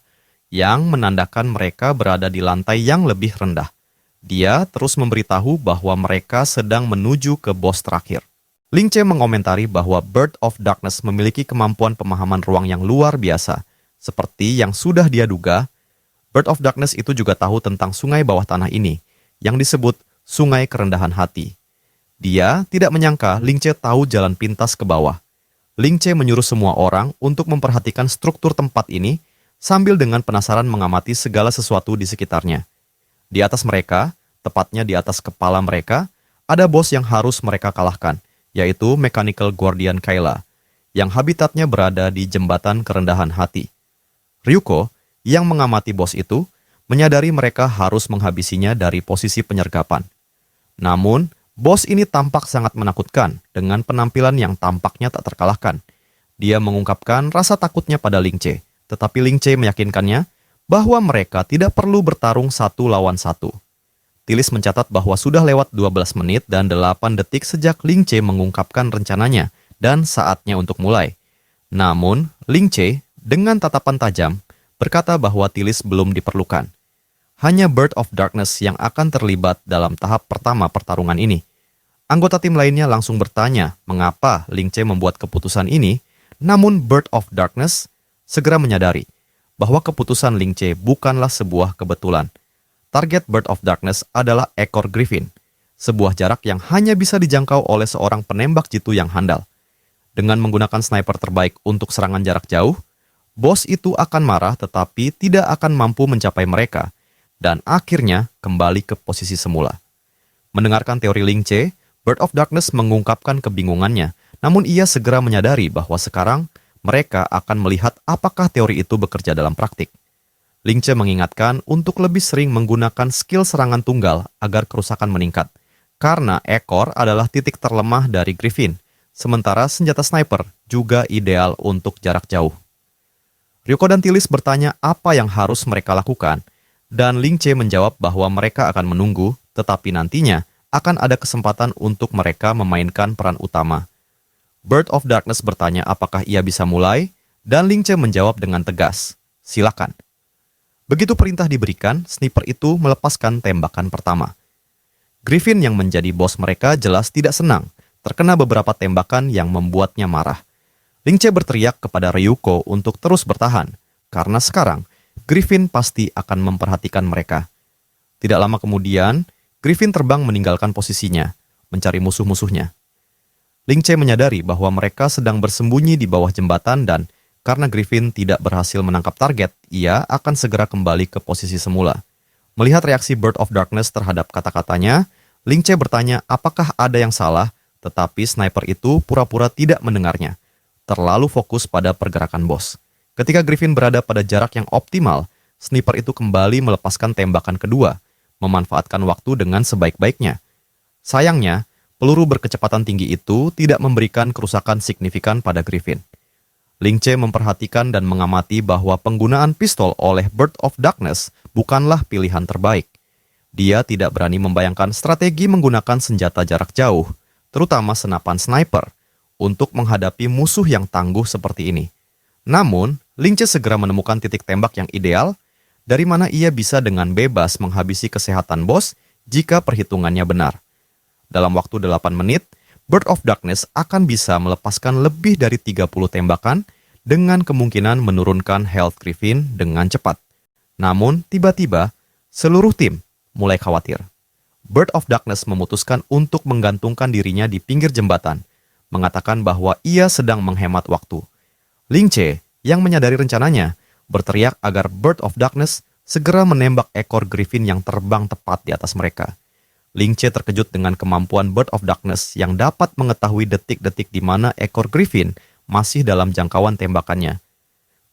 yang menandakan mereka berada di lantai yang lebih rendah. Dia terus memberitahu bahwa mereka sedang menuju ke bos terakhir. Ling Che mengomentari bahwa Bird of Darkness memiliki kemampuan pemahaman ruang yang luar biasa. Seperti yang sudah dia duga, Bird of Darkness itu juga tahu tentang sungai bawah tanah ini, yang disebut Sungai Kerendahan Hati. Dia tidak menyangka Ling Che tahu jalan pintas ke bawah. Ling Che menyuruh semua orang untuk memperhatikan struktur tempat ini, sambil dengan penasaran mengamati segala sesuatu di sekitarnya. Di atas mereka, tepatnya di atas kepala mereka, ada bos yang harus mereka kalahkan, yaitu Mechanical Guardian Kayla, yang habitatnya berada di Jembatan Kerendahan Hati. Ryuko, yang mengamati bos itu, menyadari mereka harus menghabisinya dari posisi penyergapan. Namun, bos ini tampak sangat menakutkan dengan penampilan yang tampaknya tak terkalahkan. Dia mengungkapkan rasa takutnya pada Ling Che, tetapi Ling Che meyakinkannya bahwa mereka tidak perlu bertarung 1 lawan 1. Tillis mencatat bahwa sudah lewat 12 menit dan 8 detik sejak Ling Che mengungkapkan rencananya dan saatnya untuk mulai. Namun, Ling Che dengan tatapan tajam berkata bahwa Tillis belum diperlukan. Hanya Bird of Darkness yang akan terlibat dalam tahap pertama pertarungan ini. Anggota tim lainnya langsung bertanya mengapa Ling Che membuat keputusan ini, namun Bird of Darkness segera menyadari bahwa keputusan Ling Che bukanlah sebuah kebetulan. Target Bird of Darkness adalah ekor Griffin, sebuah jarak yang hanya bisa dijangkau oleh seorang penembak jitu yang handal. Dengan menggunakan sniper terbaik untuk serangan jarak jauh, bos itu akan marah tetapi tidak akan mampu mencapai mereka, dan akhirnya kembali ke posisi semula. Mendengarkan teori Ling Che, Bird of Darkness mengungkapkan kebingungannya, namun ia segera menyadari bahwa sekarang mereka akan melihat apakah teori itu bekerja dalam praktik. Ling Che mengingatkan untuk lebih sering menggunakan skill serangan tunggal agar kerusakan meningkat, karena ekor adalah titik terlemah dari Griffin, sementara senjata sniper juga ideal untuk jarak jauh. Ryuko dan Tillis bertanya apa yang harus mereka lakukan, dan Ling Che menjawab bahwa mereka akan menunggu, tetapi nantinya akan ada kesempatan untuk mereka memainkan peran utama. Bird of Darkness bertanya apakah ia bisa mulai, dan Ling Che menjawab dengan tegas, "Silakan." Begitu perintah diberikan, sniper itu melepaskan tembakan pertama. Griffin yang menjadi bos mereka jelas tidak senang, terkena beberapa tembakan yang membuatnya marah. Ling Che berteriak kepada Ryuko untuk terus bertahan, karena sekarang Griffin pasti akan memperhatikan mereka. Tidak lama kemudian, Griffin terbang meninggalkan posisinya, mencari musuh-musuhnya. Ling Che menyadari bahwa mereka sedang bersembunyi di bawah jembatan dan karena Griffin tidak berhasil menangkap target, ia akan segera kembali ke posisi semula. Melihat reaksi Bird of Darkness terhadap kata-katanya, Ling Che bertanya apakah ada yang salah, tetapi sniper itu pura-pura tidak mendengarnya, terlalu fokus pada pergerakan bos. Ketika Griffin berada pada jarak yang optimal, sniper itu kembali melepaskan tembakan kedua, memanfaatkan waktu dengan sebaik-baiknya. Sayangnya, peluru berkecepatan tinggi itu tidak memberikan kerusakan signifikan pada Griffin. Ling Che memperhatikan dan mengamati bahwa penggunaan pistol oleh Bird of Darkness bukanlah pilihan terbaik. Dia tidak berani membayangkan strategi menggunakan senjata jarak jauh, terutama senapan sniper, untuk menghadapi musuh yang tangguh seperti ini. Namun, Ling Che segera menemukan titik tembak yang ideal, dari mana ia bisa dengan bebas menghabisi kesehatan bos jika perhitungannya benar. Dalam waktu 8 menit, Bird of Darkness akan bisa melepaskan lebih dari 30 tembakan dengan kemungkinan menurunkan health Griffin dengan cepat. Namun, tiba-tiba, seluruh tim mulai khawatir. Bird of Darkness memutuskan untuk menggantungkan dirinya di pinggir jembatan, mengatakan bahwa ia sedang menghemat waktu. Ling Che, yang menyadari rencananya, berteriak agar Bird of Darkness segera menembak ekor Griffin yang terbang tepat di atas mereka. Ling Che terkejut dengan kemampuan Bird of Darkness yang dapat mengetahui detik-detik di mana ekor Griffin masih dalam jangkauan tembakannya.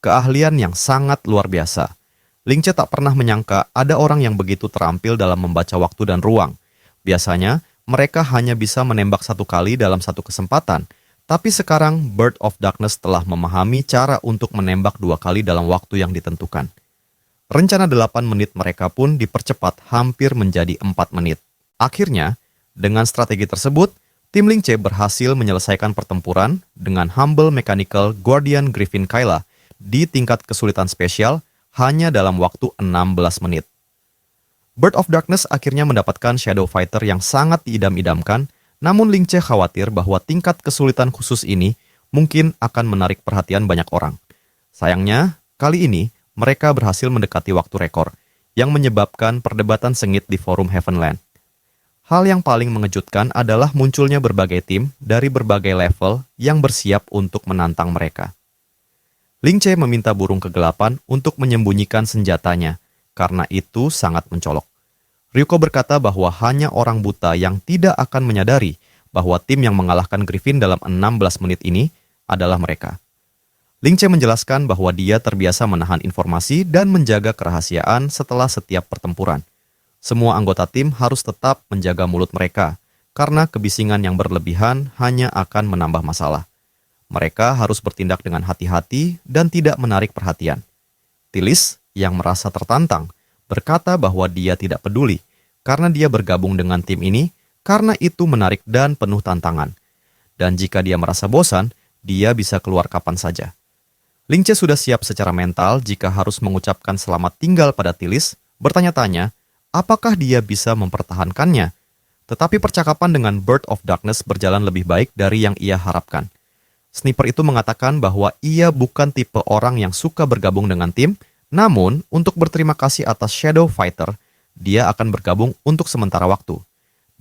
Keahlian yang sangat luar biasa. Ling Che tak pernah menyangka ada orang yang begitu terampil dalam membaca waktu dan ruang. Biasanya, mereka hanya bisa menembak 1 kali dalam 1 kesempatan, tapi sekarang Bird of Darkness telah memahami cara untuk menembak 2 kali dalam waktu yang ditentukan. Rencana 8 menit mereka pun dipercepat hampir menjadi 4 menit. Akhirnya, dengan strategi tersebut, tim Ling Che berhasil menyelesaikan pertempuran dengan Humble Mechanical Guardian Griffin Kyla di tingkat kesulitan spesial hanya dalam waktu 16 menit. Bird of Darkness akhirnya mendapatkan Shadow Fighter yang sangat diidam-idamkan, namun Ling Che khawatir bahwa tingkat kesulitan khusus ini mungkin akan menarik perhatian banyak orang. Sayangnya, kali ini mereka berhasil mendekati waktu rekor, yang menyebabkan perdebatan sengit di forum Heavenland. Hal yang paling mengejutkan adalah munculnya berbagai tim dari berbagai level yang bersiap untuk menantang mereka. Ling Che meminta burung kegelapan untuk menyembunyikan senjatanya, karena itu sangat mencolok. Ryuko berkata bahwa hanya orang buta yang tidak akan menyadari bahwa tim yang mengalahkan Griffin dalam 16 menit ini adalah mereka. Ling Che menjelaskan bahwa dia terbiasa menahan informasi dan menjaga kerahasiaan setelah setiap pertempuran. Semua anggota tim harus tetap menjaga mulut mereka, karena kebisingan yang berlebihan hanya akan menambah masalah. Mereka harus bertindak dengan hati-hati dan tidak menarik perhatian. Tilis, yang merasa tertantang, berkata bahwa dia tidak peduli, karena dia bergabung dengan tim ini, karena itu menarik dan penuh tantangan. Dan jika dia merasa bosan, dia bisa keluar kapan saja. Ling Che sudah siap secara mental jika harus mengucapkan selamat tinggal pada Tilis, bertanya-tanya, apakah dia bisa mempertahankannya? Tetapi percakapan dengan Bird of Darkness berjalan lebih baik dari yang ia harapkan. Sniper itu mengatakan bahwa ia bukan tipe orang yang suka bergabung dengan tim, namun untuk berterima kasih atas Shadow Fighter, dia akan bergabung untuk sementara waktu.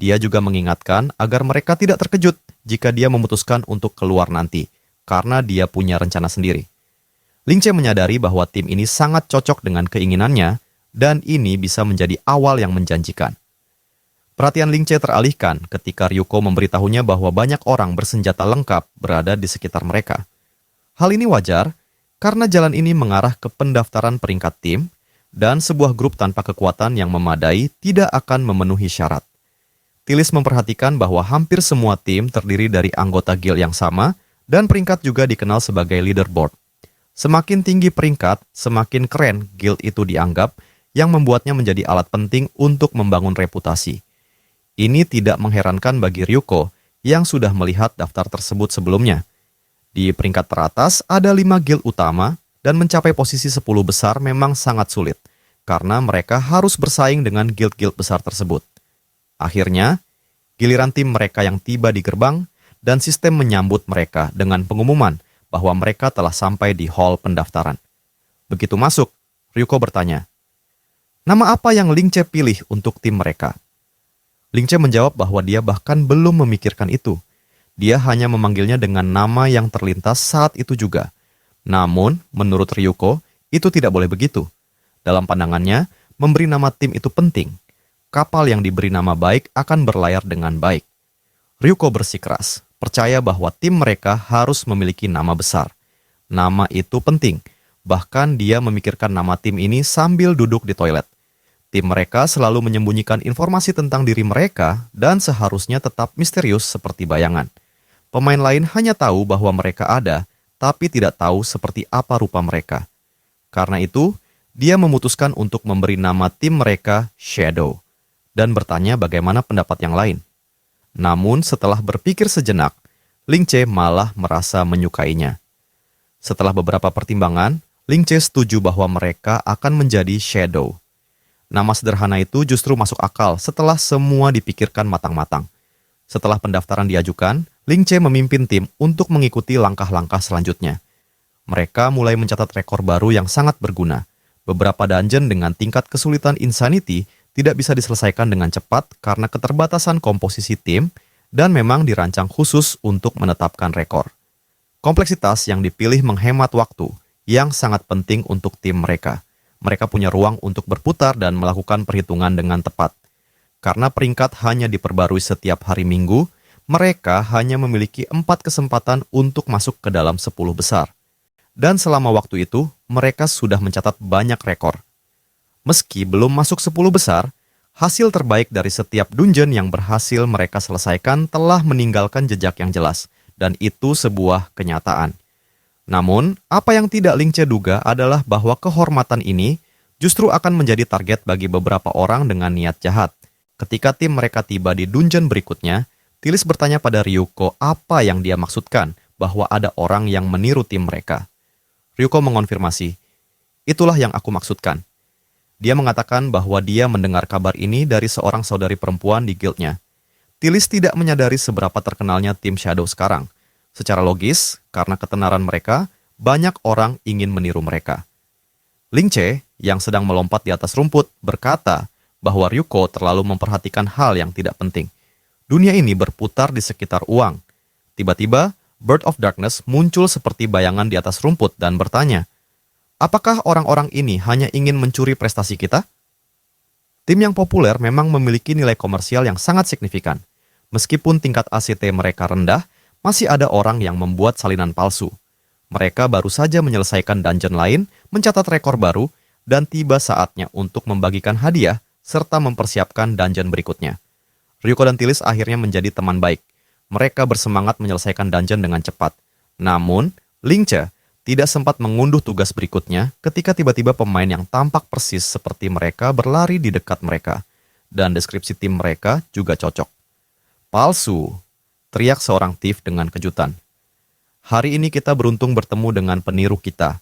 Dia juga mengingatkan agar mereka tidak terkejut jika dia memutuskan untuk keluar nanti, karena dia punya rencana sendiri. Ling Che menyadari bahwa tim ini sangat cocok dengan keinginannya, dan ini bisa menjadi awal yang menjanjikan. Perhatian Ling Che teralihkan ketika Ryuko memberitahunya bahwa banyak orang bersenjata lengkap berada di sekitar mereka. Hal ini wajar, karena jalan ini mengarah ke pendaftaran peringkat tim, dan sebuah grup tanpa kekuatan yang memadai tidak akan memenuhi syarat. Tilis memperhatikan bahwa hampir semua tim terdiri dari anggota guild yang sama, dan peringkat juga dikenal sebagai leaderboard. Semakin tinggi peringkat, semakin keren guild itu dianggap, yang membuatnya menjadi alat penting untuk membangun reputasi. Ini tidak mengherankan bagi Ryuko, yang sudah melihat daftar tersebut sebelumnya. Di peringkat teratas ada 5 guild utama, dan mencapai posisi 10 besar memang sangat sulit, karena mereka harus bersaing dengan guild-guild besar tersebut. Akhirnya, giliran tim mereka yang tiba di gerbang, dan sistem menyambut mereka dengan pengumuman bahwa mereka telah sampai di hall pendaftaran. Begitu masuk, Ryuko bertanya, "Nama apa yang Ling Che pilih untuk tim mereka?" Ling Che menjawab bahwa dia bahkan belum memikirkan itu. Dia hanya memanggilnya dengan nama yang terlintas saat itu juga. Namun, menurut Ryuko, itu tidak boleh begitu. Dalam pandangannya, memberi nama tim itu penting. Kapal yang diberi nama baik akan berlayar dengan baik. Ryuko bersikeras, percaya bahwa tim mereka harus memiliki nama besar. Nama itu penting, bahkan dia memikirkan nama tim ini sambil duduk di toilet. Tim mereka selalu menyembunyikan informasi tentang diri mereka dan seharusnya tetap misterius seperti bayangan. Pemain lain hanya tahu bahwa mereka ada, tapi tidak tahu seperti apa rupa mereka. Karena itu, dia memutuskan untuk memberi nama tim mereka Shadow dan bertanya bagaimana pendapat yang lain. Namun setelah berpikir sejenak, Ling Che malah merasa menyukainya. Setelah beberapa pertimbangan, Ling Che setuju bahwa mereka akan menjadi Shadow. Nama sederhana itu justru masuk akal setelah semua dipikirkan matang-matang. Setelah pendaftaran diajukan, Ling Che memimpin tim untuk mengikuti langkah-langkah selanjutnya. Mereka mulai mencatat rekor baru yang sangat berguna. Beberapa dungeon dengan tingkat kesulitan Insanity tidak bisa diselesaikan dengan cepat karena keterbatasan komposisi tim dan memang dirancang khusus untuk menetapkan rekor. Kompleksitas yang dipilih menghemat waktu yang sangat penting untuk tim mereka. Mereka punya ruang untuk berputar dan melakukan perhitungan dengan tepat. Karena peringkat hanya diperbarui setiap hari Minggu, mereka hanya memiliki 4 kesempatan untuk masuk ke dalam 10 besar. Dan selama waktu itu, mereka sudah mencatat banyak rekor. Meski belum masuk 10 besar, hasil terbaik dari setiap dungeon yang berhasil mereka selesaikan telah meninggalkan jejak yang jelas, dan itu sebuah kenyataan. Namun, apa yang tidak Ling Che duga adalah bahwa kehormatan ini justru akan menjadi target bagi beberapa orang dengan niat jahat. Ketika tim mereka tiba di dungeon berikutnya, Tilis bertanya pada Ryuko apa yang dia maksudkan bahwa ada orang yang meniru tim mereka. Ryuko mengonfirmasi, "Itulah yang aku maksudkan." Dia mengatakan bahwa dia mendengar kabar ini dari seorang saudari perempuan di guildnya. Tilis tidak menyadari seberapa terkenalnya tim Shadow sekarang. Secara logis, karena ketenaran mereka, banyak orang ingin meniru mereka. Ling Che, yang sedang melompat di atas rumput, berkata bahwa Ryuko terlalu memperhatikan hal yang tidak penting. Dunia ini berputar di sekitar uang. Tiba-tiba, Bird of Darkness muncul seperti bayangan di atas rumput dan bertanya, "Apakah orang-orang ini hanya ingin mencuri prestasi kita?" Tim yang populer memang memiliki nilai komersial yang sangat signifikan. Meskipun tingkat ACT mereka rendah, masih ada orang yang membuat salinan palsu. Mereka baru saja menyelesaikan dungeon lain, mencatat rekor baru, dan tiba saatnya untuk membagikan hadiah serta mempersiapkan dungeon berikutnya. Ryuko dan Tilis akhirnya menjadi teman baik. Mereka bersemangat menyelesaikan dungeon dengan cepat. Namun, Ling Che tidak sempat mengunduh tugas berikutnya ketika tiba-tiba pemain yang tampak persis seperti mereka berlari di dekat mereka. Dan deskripsi tim mereka juga cocok. "Palsu!" teriak seorang thief dengan kejutan. "Hari ini kita beruntung bertemu dengan peniru kita."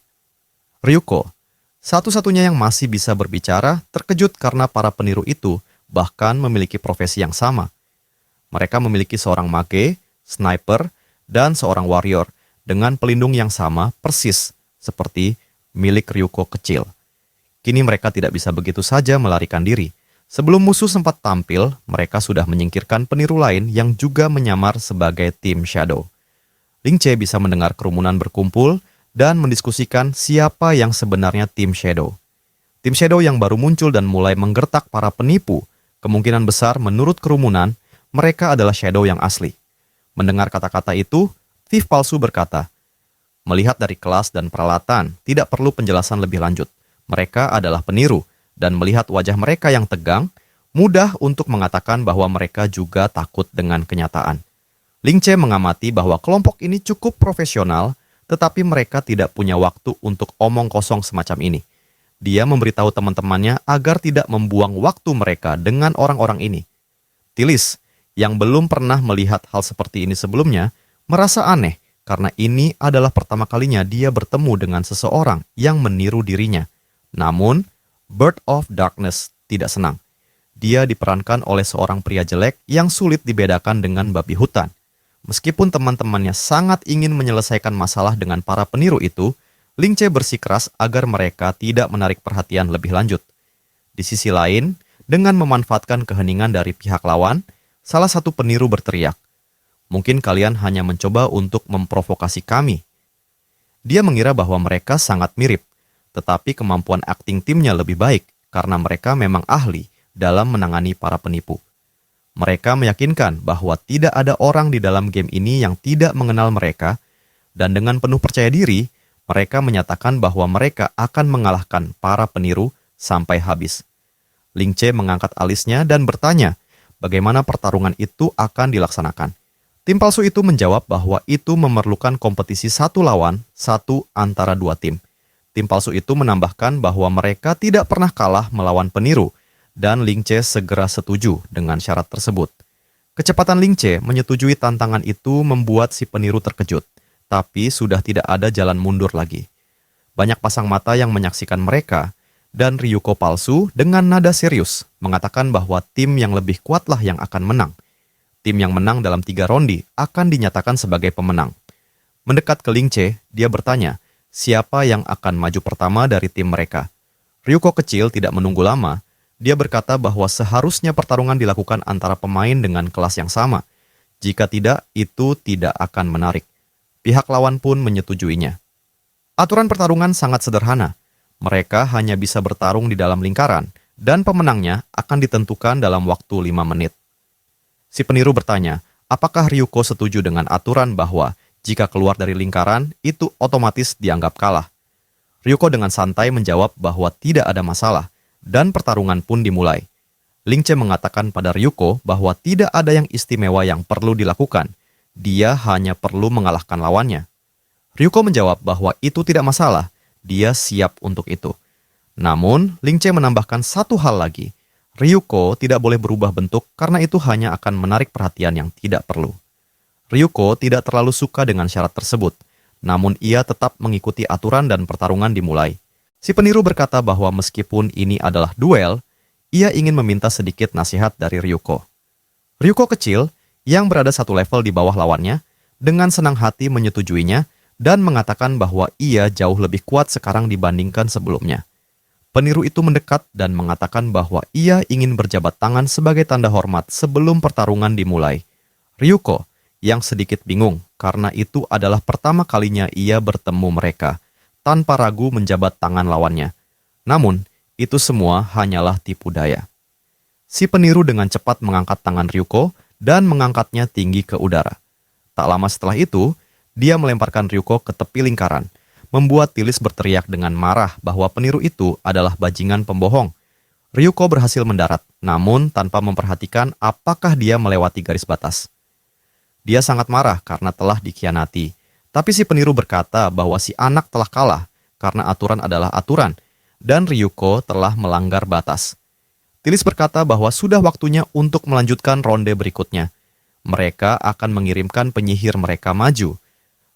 Ryuko, satu-satunya yang masih bisa berbicara, terkejut karena para peniru itu bahkan memiliki profesi yang sama. Mereka memiliki seorang mage, sniper, dan seorang warrior dengan pelindung yang sama persis seperti milik Ryuko kecil. Kini mereka tidak bisa begitu saja melarikan diri. Sebelum musuh sempat tampil, mereka sudah menyingkirkan peniru lain yang juga menyamar sebagai tim Shadow. Ling Che bisa mendengar kerumunan berkumpul dan mendiskusikan siapa yang sebenarnya tim Shadow. Tim Shadow yang baru muncul dan mulai menggertak para penipu, kemungkinan besar menurut kerumunan, mereka adalah Shadow yang asli. Mendengar kata-kata itu, thief palsu berkata, "Melihat dari kelas dan peralatan, tidak perlu penjelasan lebih lanjut. Mereka adalah peniru. Dan melihat wajah mereka yang tegang, mudah untuk mengatakan bahwa mereka juga takut dengan kenyataan." Ling Che mengamati bahwa kelompok ini cukup profesional, tetapi mereka tidak punya waktu untuk omong kosong semacam ini. Dia memberitahu teman-temannya agar tidak membuang waktu mereka dengan orang-orang ini. Tilis, yang belum pernah melihat hal seperti ini sebelumnya, merasa aneh karena ini adalah pertama kalinya dia bertemu dengan seseorang yang meniru dirinya. Namun, Bird of Darkness tidak senang. Dia diperankan oleh seorang pria jelek yang sulit dibedakan dengan babi hutan. Meskipun teman-temannya sangat ingin menyelesaikan masalah dengan para peniru itu, Ling Che bersikeras agar mereka tidak menarik perhatian lebih lanjut. Di sisi lain, dengan memanfaatkan keheningan dari pihak lawan, salah satu peniru berteriak, "Mungkin kalian hanya mencoba untuk memprovokasi kami." Dia mengira bahwa mereka sangat mirip, tetapi kemampuan akting timnya lebih baik karena mereka memang ahli dalam menangani para penipu. Mereka meyakinkan bahwa tidak ada orang di dalam game ini yang tidak mengenal mereka, dan dengan penuh percaya diri, mereka menyatakan bahwa mereka akan mengalahkan para peniru sampai habis. Ling Che mengangkat alisnya dan bertanya bagaimana pertarungan itu akan dilaksanakan. Tim palsu itu menjawab bahwa itu memerlukan kompetisi 1 lawan 1 antara 2 tim. Tim palsu itu menambahkan bahwa mereka tidak pernah kalah melawan peniru, dan Ling Che segera setuju dengan syarat tersebut. Kecepatan Ling Che menyetujui tantangan itu membuat si peniru terkejut, tapi sudah tidak ada jalan mundur lagi. Banyak pasang mata yang menyaksikan mereka, dan Ryuko palsu dengan nada serius mengatakan bahwa tim yang lebih kuatlah yang akan menang. Tim yang menang dalam 3 ronde akan dinyatakan sebagai pemenang. Mendekat ke Ling Che, dia bertanya, siapa yang akan maju pertama dari tim mereka. Ryuko kecil tidak menunggu lama. Dia berkata bahwa seharusnya pertarungan dilakukan antara pemain dengan kelas yang sama. Jika tidak, itu tidak akan menarik. Pihak lawan pun menyetujuinya. Aturan pertarungan sangat sederhana. Mereka hanya bisa bertarung di dalam lingkaran, dan pemenangnya akan ditentukan dalam waktu 5 menit. Si peniru bertanya, apakah Ryuko setuju dengan aturan bahwa jika keluar dari lingkaran, itu otomatis dianggap kalah. Ryuko dengan santai menjawab bahwa tidak ada masalah, dan pertarungan pun dimulai. Ling Che mengatakan pada Ryuko bahwa tidak ada yang istimewa yang perlu dilakukan. Dia hanya perlu mengalahkan lawannya. Ryuko menjawab bahwa itu tidak masalah, dia siap untuk itu. Namun, Ling Che menambahkan satu hal lagi. Ryuko tidak boleh berubah bentuk karena itu hanya akan menarik perhatian yang tidak perlu. Ryuko tidak terlalu suka dengan syarat tersebut, namun ia tetap mengikuti aturan dan pertarungan dimulai. Si peniru berkata bahwa meskipun ini adalah duel, ia ingin meminta sedikit nasihat dari Ryuko. Ryuko kecil, yang berada 1 level di bawah lawannya, dengan senang hati menyetujuinya dan mengatakan bahwa ia jauh lebih kuat sekarang dibandingkan sebelumnya. Peniru itu mendekat dan mengatakan bahwa ia ingin berjabat tangan sebagai tanda hormat sebelum pertarungan dimulai. Ryuko, yang sedikit bingung karena itu adalah pertama kalinya ia bertemu mereka, tanpa ragu menjabat tangan lawannya. Namun, itu semua hanyalah tipu daya. Si peniru dengan cepat mengangkat tangan Ryuko dan mengangkatnya tinggi ke udara. Tak lama setelah itu, dia melemparkan Ryuko ke tepi lingkaran, membuat Tilis berteriak dengan marah bahwa peniru itu adalah bajingan pembohong. Ryuko berhasil mendarat, namun tanpa memperhatikan apakah dia melewati garis batas. Dia sangat marah karena telah dikhianati, tapi si peniru berkata bahwa si anak telah kalah karena aturan adalah aturan, dan Ryuko telah melanggar batas. Tilis berkata bahwa sudah waktunya untuk melanjutkan ronde berikutnya. Mereka akan mengirimkan penyihir mereka maju.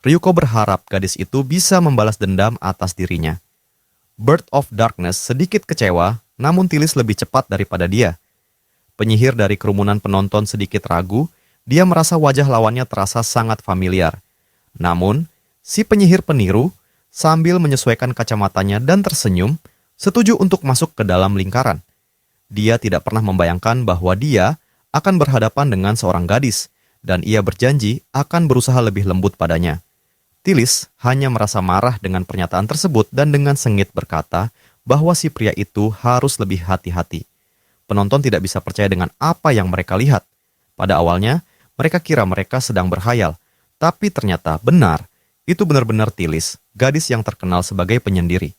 Ryuko berharap gadis itu bisa membalas dendam atas dirinya. Bird of Darkness sedikit kecewa, namun Tilis lebih cepat daripada dia. Penyihir dari kerumunan penonton sedikit ragu, dia merasa wajah lawannya terasa sangat familiar. Namun, si penyihir peniru, sambil menyesuaikan kacamatanya dan tersenyum, setuju untuk masuk ke dalam lingkaran. Dia tidak pernah membayangkan bahwa dia akan berhadapan dengan seorang gadis, dan ia berjanji akan berusaha lebih lembut padanya. Tilis hanya merasa marah dengan pernyataan tersebut dan dengan sengit berkata bahwa si pria itu harus lebih hati-hati. Penonton tidak bisa percaya dengan apa yang mereka lihat. Pada awalnya, mereka kira mereka sedang berkhayal, tapi ternyata benar, itu benar-benar Tilis, gadis yang terkenal sebagai penyendiri.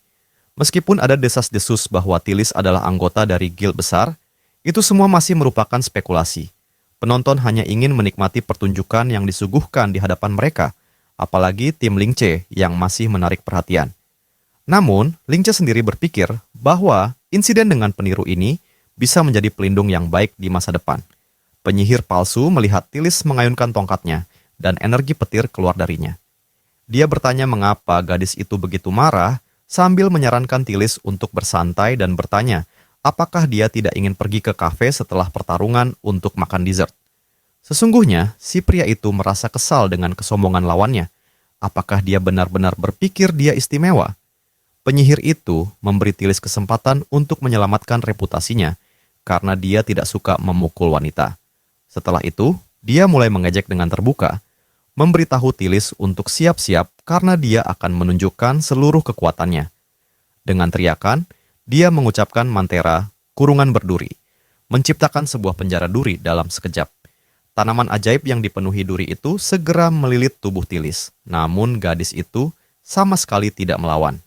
Meskipun ada desas-desus bahwa Tilis adalah anggota dari guild besar, itu semua masih merupakan spekulasi. Penonton hanya ingin menikmati pertunjukan yang disuguhkan di hadapan mereka, apalagi tim Ling Che yang masih menarik perhatian. Namun, Ling Che sendiri berpikir bahwa insiden dengan peniru ini bisa menjadi pelindung yang baik di masa depan. Penyihir palsu melihat Tilis mengayunkan tongkatnya, dan energi petir keluar darinya. Dia bertanya mengapa gadis itu begitu marah, sambil menyarankan Tilis untuk bersantai dan bertanya apakah dia tidak ingin pergi ke kafe setelah pertarungan untuk makan dessert. Sesungguhnya, si pria itu merasa kesal dengan kesombongan lawannya. Apakah dia benar-benar berpikir dia istimewa? Penyihir itu memberi Tilis kesempatan untuk menyelamatkan reputasinya, karena dia tidak suka memukul wanita. Setelah itu, dia mulai mengejek dengan terbuka, memberitahu Tilis untuk siap-siap karena dia akan menunjukkan seluruh kekuatannya. Dengan teriakan, dia mengucapkan mantra, kurungan berduri, menciptakan sebuah penjara duri dalam sekejap. Tanaman ajaib yang dipenuhi duri itu segera melilit tubuh Tilis, namun gadis itu sama sekali tidak melawan.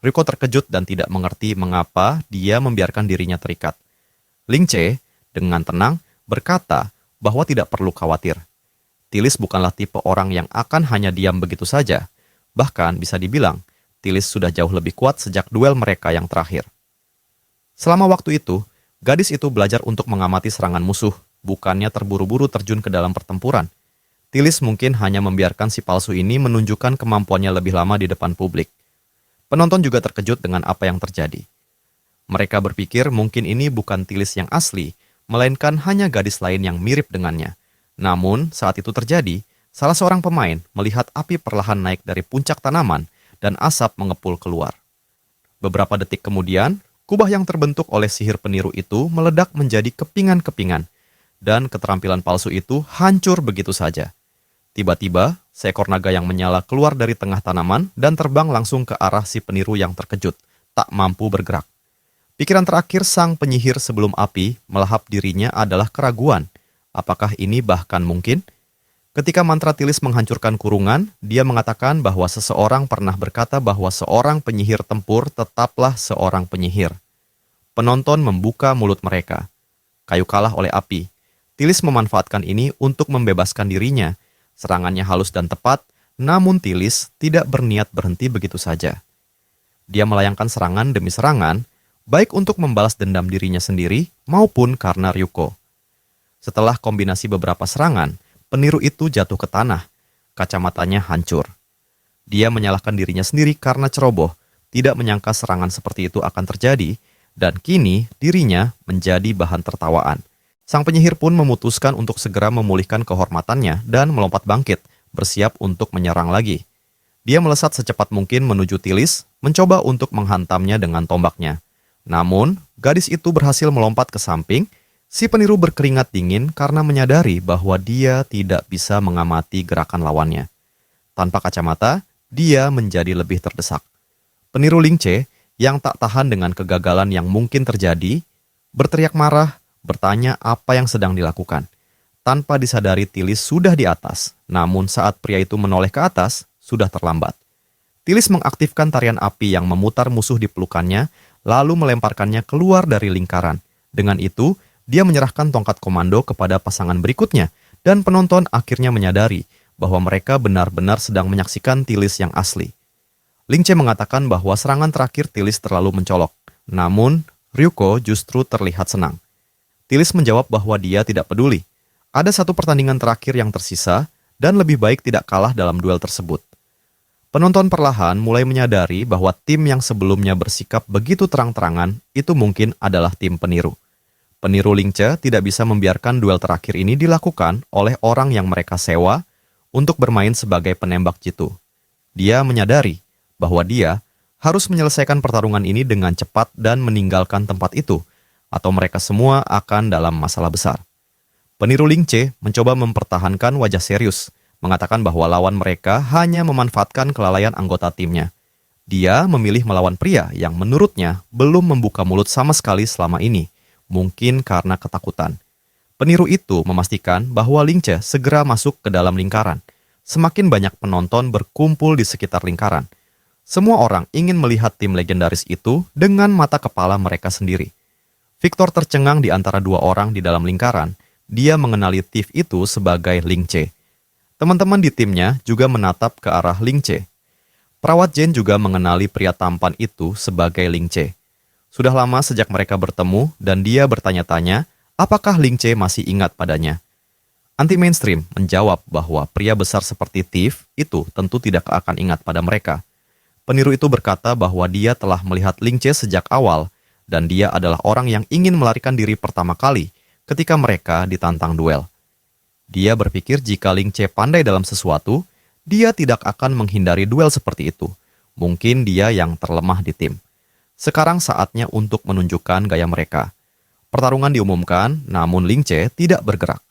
Ryuko terkejut dan tidak mengerti mengapa dia membiarkan dirinya terikat. Ling Che dengan tenang berkata bahwa tidak perlu khawatir. Tilis bukanlah tipe orang yang akan hanya diam begitu saja. Bahkan bisa dibilang, Tilis sudah jauh lebih kuat sejak duel mereka yang terakhir. Selama waktu itu, gadis itu belajar untuk mengamati serangan musuh, bukannya terburu-buru terjun ke dalam pertempuran. Tilis mungkin hanya membiarkan si palsu ini menunjukkan kemampuannya lebih lama di depan publik. Penonton juga terkejut dengan apa yang terjadi. Mereka berpikir mungkin ini bukan Tilis yang asli, melainkan hanya gadis lain yang mirip dengannya. Namun, saat itu terjadi, salah seorang pemain melihat api perlahan naik dari puncak tanaman dan asap mengepul keluar. Beberapa detik kemudian, kubah yang terbentuk oleh sihir peniru itu meledak menjadi kepingan-kepingan, dan keterampilan palsu itu hancur begitu saja. Tiba-tiba, seekor naga yang menyala keluar dari tengah tanaman dan terbang langsung ke arah si peniru yang terkejut, tak mampu bergerak. Pikiran terakhir sang penyihir sebelum api melahap dirinya adalah keraguan. Apakah ini bahkan mungkin? Ketika mantra Tilis menghancurkan kurungan, dia mengatakan bahwa seseorang pernah berkata bahwa seorang penyihir tempur tetaplah seorang penyihir. Penonton membuka mulut mereka. Kayu kalah oleh api. Tilis memanfaatkan ini untuk membebaskan dirinya. Serangannya halus dan tepat, namun Tilis tidak berniat berhenti begitu saja. Dia melayangkan serangan demi serangan, baik untuk membalas dendam dirinya sendiri maupun karena Ryuko. Setelah kombinasi beberapa serangan, peniru itu jatuh ke tanah, kacamatanya hancur. Dia menyalahkan dirinya sendiri karena ceroboh, tidak menyangka serangan seperti itu akan terjadi, dan kini dirinya menjadi bahan tertawaan. Sang penyihir pun memutuskan untuk segera memulihkan kehormatannya dan melompat bangkit, bersiap untuk menyerang lagi. Dia melesat secepat mungkin menuju Tilis, mencoba untuk menghantamnya dengan tombaknya. Namun, gadis itu berhasil melompat ke samping. Si peniru berkeringat dingin karena menyadari bahwa dia tidak bisa mengamati gerakan lawannya. Tanpa kacamata, dia menjadi lebih terdesak. Peniru Ling Che, yang tak tahan dengan kegagalan yang mungkin terjadi, berteriak marah, bertanya apa yang sedang dilakukan. Tanpa disadari Tilis sudah di atas, namun saat pria itu menoleh ke atas, sudah terlambat. Tilis mengaktifkan tarian api yang memutar musuh di pelukannya, lalu melemparkannya keluar dari lingkaran. Dengan itu, dia menyerahkan tongkat komando kepada pasangan berikutnya, dan penonton akhirnya menyadari bahwa mereka benar-benar sedang menyaksikan Tilis yang asli. Ling Che mengatakan bahwa serangan terakhir Tilis terlalu mencolok, namun Ryuko justru terlihat senang. Tilis menjawab bahwa dia tidak peduli. Ada satu pertandingan terakhir yang tersisa, dan lebih baik tidak kalah dalam duel tersebut. Penonton perlahan mulai menyadari bahwa tim yang sebelumnya bersikap begitu terang-terangan itu mungkin adalah tim peniru. Peniru Ling Che tidak bisa membiarkan duel terakhir ini dilakukan oleh orang yang mereka sewa untuk bermain sebagai penembak jitu. Dia menyadari bahwa dia harus menyelesaikan pertarungan ini dengan cepat dan meninggalkan tempat itu, atau mereka semua akan dalam masalah besar. Peniru Ling Che mencoba mempertahankan wajah serius, mengatakan bahwa lawan mereka hanya memanfaatkan kelalaian anggota timnya. Dia memilih melawan pria yang menurutnya belum membuka mulut sama sekali selama ini, mungkin karena ketakutan. Peniru itu memastikan bahwa Ling Che segera masuk ke dalam lingkaran. Semakin banyak penonton berkumpul di sekitar lingkaran. Semua orang ingin melihat tim legendaris itu dengan mata kepala mereka sendiri. Victor tercengang di antara dua orang di dalam lingkaran. Dia mengenali Thief itu sebagai Ling Che. Teman-teman di timnya juga menatap ke arah Ling Che. Perawat Jane juga mengenali pria tampan itu sebagai Ling Che. Sudah lama sejak mereka bertemu dan dia bertanya-tanya apakah Ling Che masih ingat padanya. Anti-mainstream menjawab bahwa pria besar seperti Thief itu tentu tidak akan ingat pada mereka. Peniru itu berkata bahwa dia telah melihat Ling Che sejak awal dan dia adalah orang yang ingin melarikan diri pertama kali ketika mereka ditantang duel. Dia berpikir jika Ling Che pandai dalam sesuatu, dia tidak akan menghindari duel seperti itu. Mungkin dia yang terlemah di tim. Sekarang saatnya untuk menunjukkan gaya mereka. Pertarungan diumumkan, namun Ling Che tidak bergerak.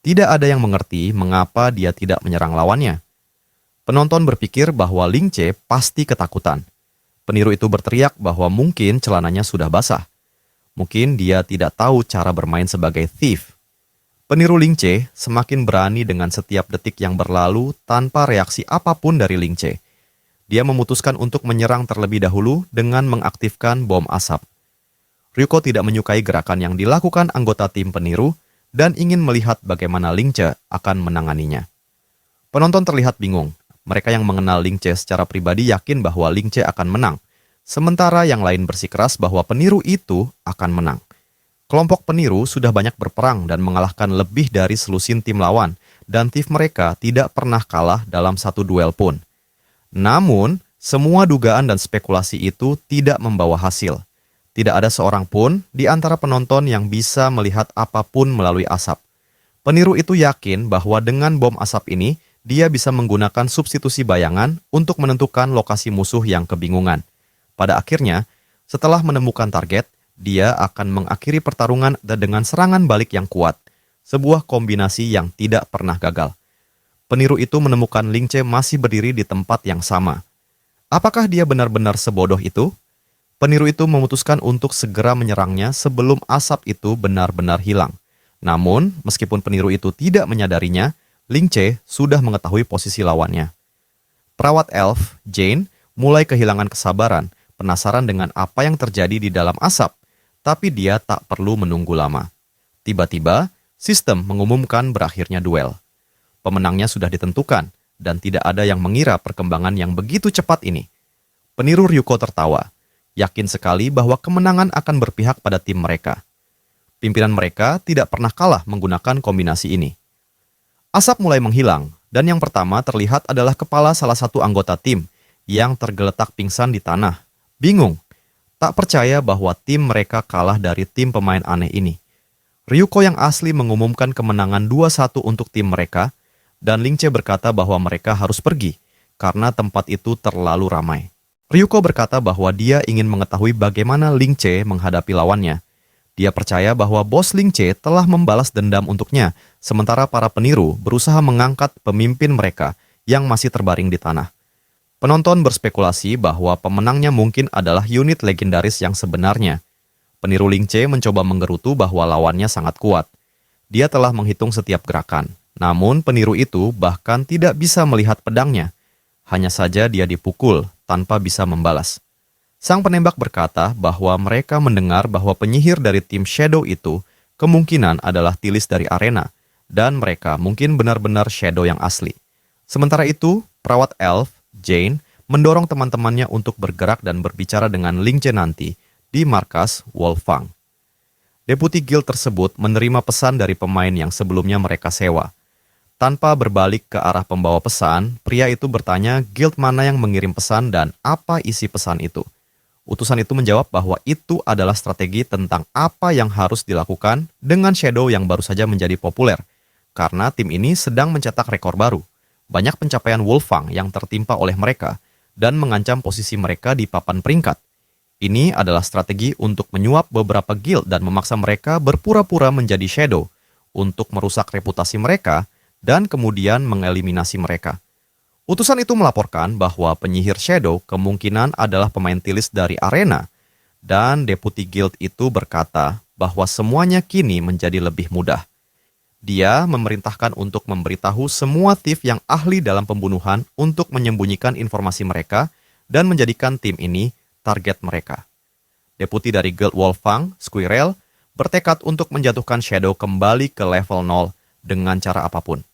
Tidak ada yang mengerti mengapa dia tidak menyerang lawannya. Penonton berpikir bahwa Ling Che pasti ketakutan. Peniru itu berteriak bahwa mungkin celananya sudah basah. Mungkin dia tidak tahu cara bermain sebagai Thief. Peniru Ling Che semakin berani dengan setiap detik yang berlalu tanpa reaksi apapun dari Ling Che. Dia memutuskan untuk menyerang terlebih dahulu dengan mengaktifkan bom asap. Ryuko tidak menyukai gerakan yang dilakukan anggota tim peniru dan ingin melihat bagaimana Lingche akan menanganinya. Penonton terlihat bingung. Mereka yang mengenal Lingche secara pribadi yakin bahwa Lingche akan menang, sementara yang lain bersikeras bahwa peniru itu akan menang. Kelompok peniru sudah banyak berperang dan mengalahkan lebih dari selusin tim lawan, dan tim mereka tidak pernah kalah dalam satu duel pun. Namun, semua dugaan dan spekulasi itu tidak membawa hasil. Tidak ada seorang pun di antara penonton yang bisa melihat apapun melalui asap. Peniru itu yakin bahwa dengan bom asap ini, dia bisa menggunakan substitusi bayangan untuk menentukan lokasi musuh yang kebingungan. Pada akhirnya, setelah menemukan target, dia akan mengakhiri pertarungan dengan serangan balik yang kuat, sebuah kombinasi yang tidak pernah gagal. Peniru itu menemukan Lingche masih berdiri di tempat yang sama. Apakah dia benar-benar sebodoh itu? Peniru itu memutuskan untuk segera menyerangnya sebelum asap itu benar-benar hilang. Namun, meskipun peniru itu tidak menyadarinya, Lingche sudah mengetahui posisi lawannya. Perawat elf, Jane, mulai kehilangan kesabaran, penasaran dengan apa yang terjadi di dalam asap, tapi dia tak perlu menunggu lama. Tiba-tiba, sistem mengumumkan berakhirnya duel. Pemenangnya sudah ditentukan, dan tidak ada yang mengira perkembangan yang begitu cepat ini. Peniru Ryuko tertawa, yakin sekali bahwa kemenangan akan berpihak pada tim mereka. Pimpinan mereka tidak pernah kalah menggunakan kombinasi ini. Asap mulai menghilang, dan yang pertama terlihat adalah kepala salah satu anggota tim yang tergeletak pingsan di tanah. Bingung, tak percaya bahwa tim mereka kalah dari tim pemain aneh ini. Ryuko yang asli mengumumkan kemenangan 2-1 untuk tim mereka, dan Lingche berkata bahwa mereka harus pergi karena tempat itu terlalu ramai. Ryuko berkata bahwa dia ingin mengetahui bagaimana Lingche menghadapi lawannya. Dia percaya bahwa bos Lingche telah membalas dendam untuknya, sementara para peniru berusaha mengangkat pemimpin mereka yang masih terbaring di tanah. Penonton berspekulasi bahwa pemenangnya mungkin adalah unit legendaris yang sebenarnya. Peniru Lingche mencoba menggerutu bahwa lawannya sangat kuat. Dia telah menghitung setiap gerakan, namun peniru itu bahkan tidak bisa melihat pedangnya. Hanya saja dia dipukul tanpa bisa membalas. Sang penembak berkata bahwa mereka mendengar bahwa penyihir dari tim Shadow itu kemungkinan adalah Tilis dari arena, dan mereka mungkin benar-benar Shadow yang asli. Sementara itu, perawat elf, Jane, mendorong teman-temannya untuk bergerak dan berbicara dengan Lingche nanti di markas Wolfang. Deputi Guild tersebut menerima pesan dari pemain yang sebelumnya mereka sewa. Tanpa berbalik ke arah pembawa pesan, pria itu bertanya guild mana yang mengirim pesan dan apa isi pesan itu. Utusan itu menjawab bahwa itu adalah strategi tentang apa yang harus dilakukan dengan Shadow yang baru saja menjadi populer, karena tim ini sedang mencetak rekor baru. Banyak pencapaian Wolfang yang tertimpa oleh mereka dan mengancam posisi mereka di papan peringkat. Ini adalah strategi untuk menyuap beberapa guild dan memaksa mereka berpura-pura menjadi Shadow untuk merusak reputasi mereka dan kemudian mengeliminasi mereka. Utusan itu melaporkan bahwa penyihir Shadow kemungkinan adalah pemain Tilis dari arena, dan Deputi Guild itu berkata bahwa semuanya kini menjadi lebih mudah. Dia memerintahkan untuk memberitahu semua thief yang ahli dalam pembunuhan untuk menyembunyikan informasi mereka dan menjadikan tim ini target mereka. Deputi dari Guild Wolfang, Squirrel, bertekad untuk menjatuhkan Shadow kembali ke level 0 dengan cara apapun.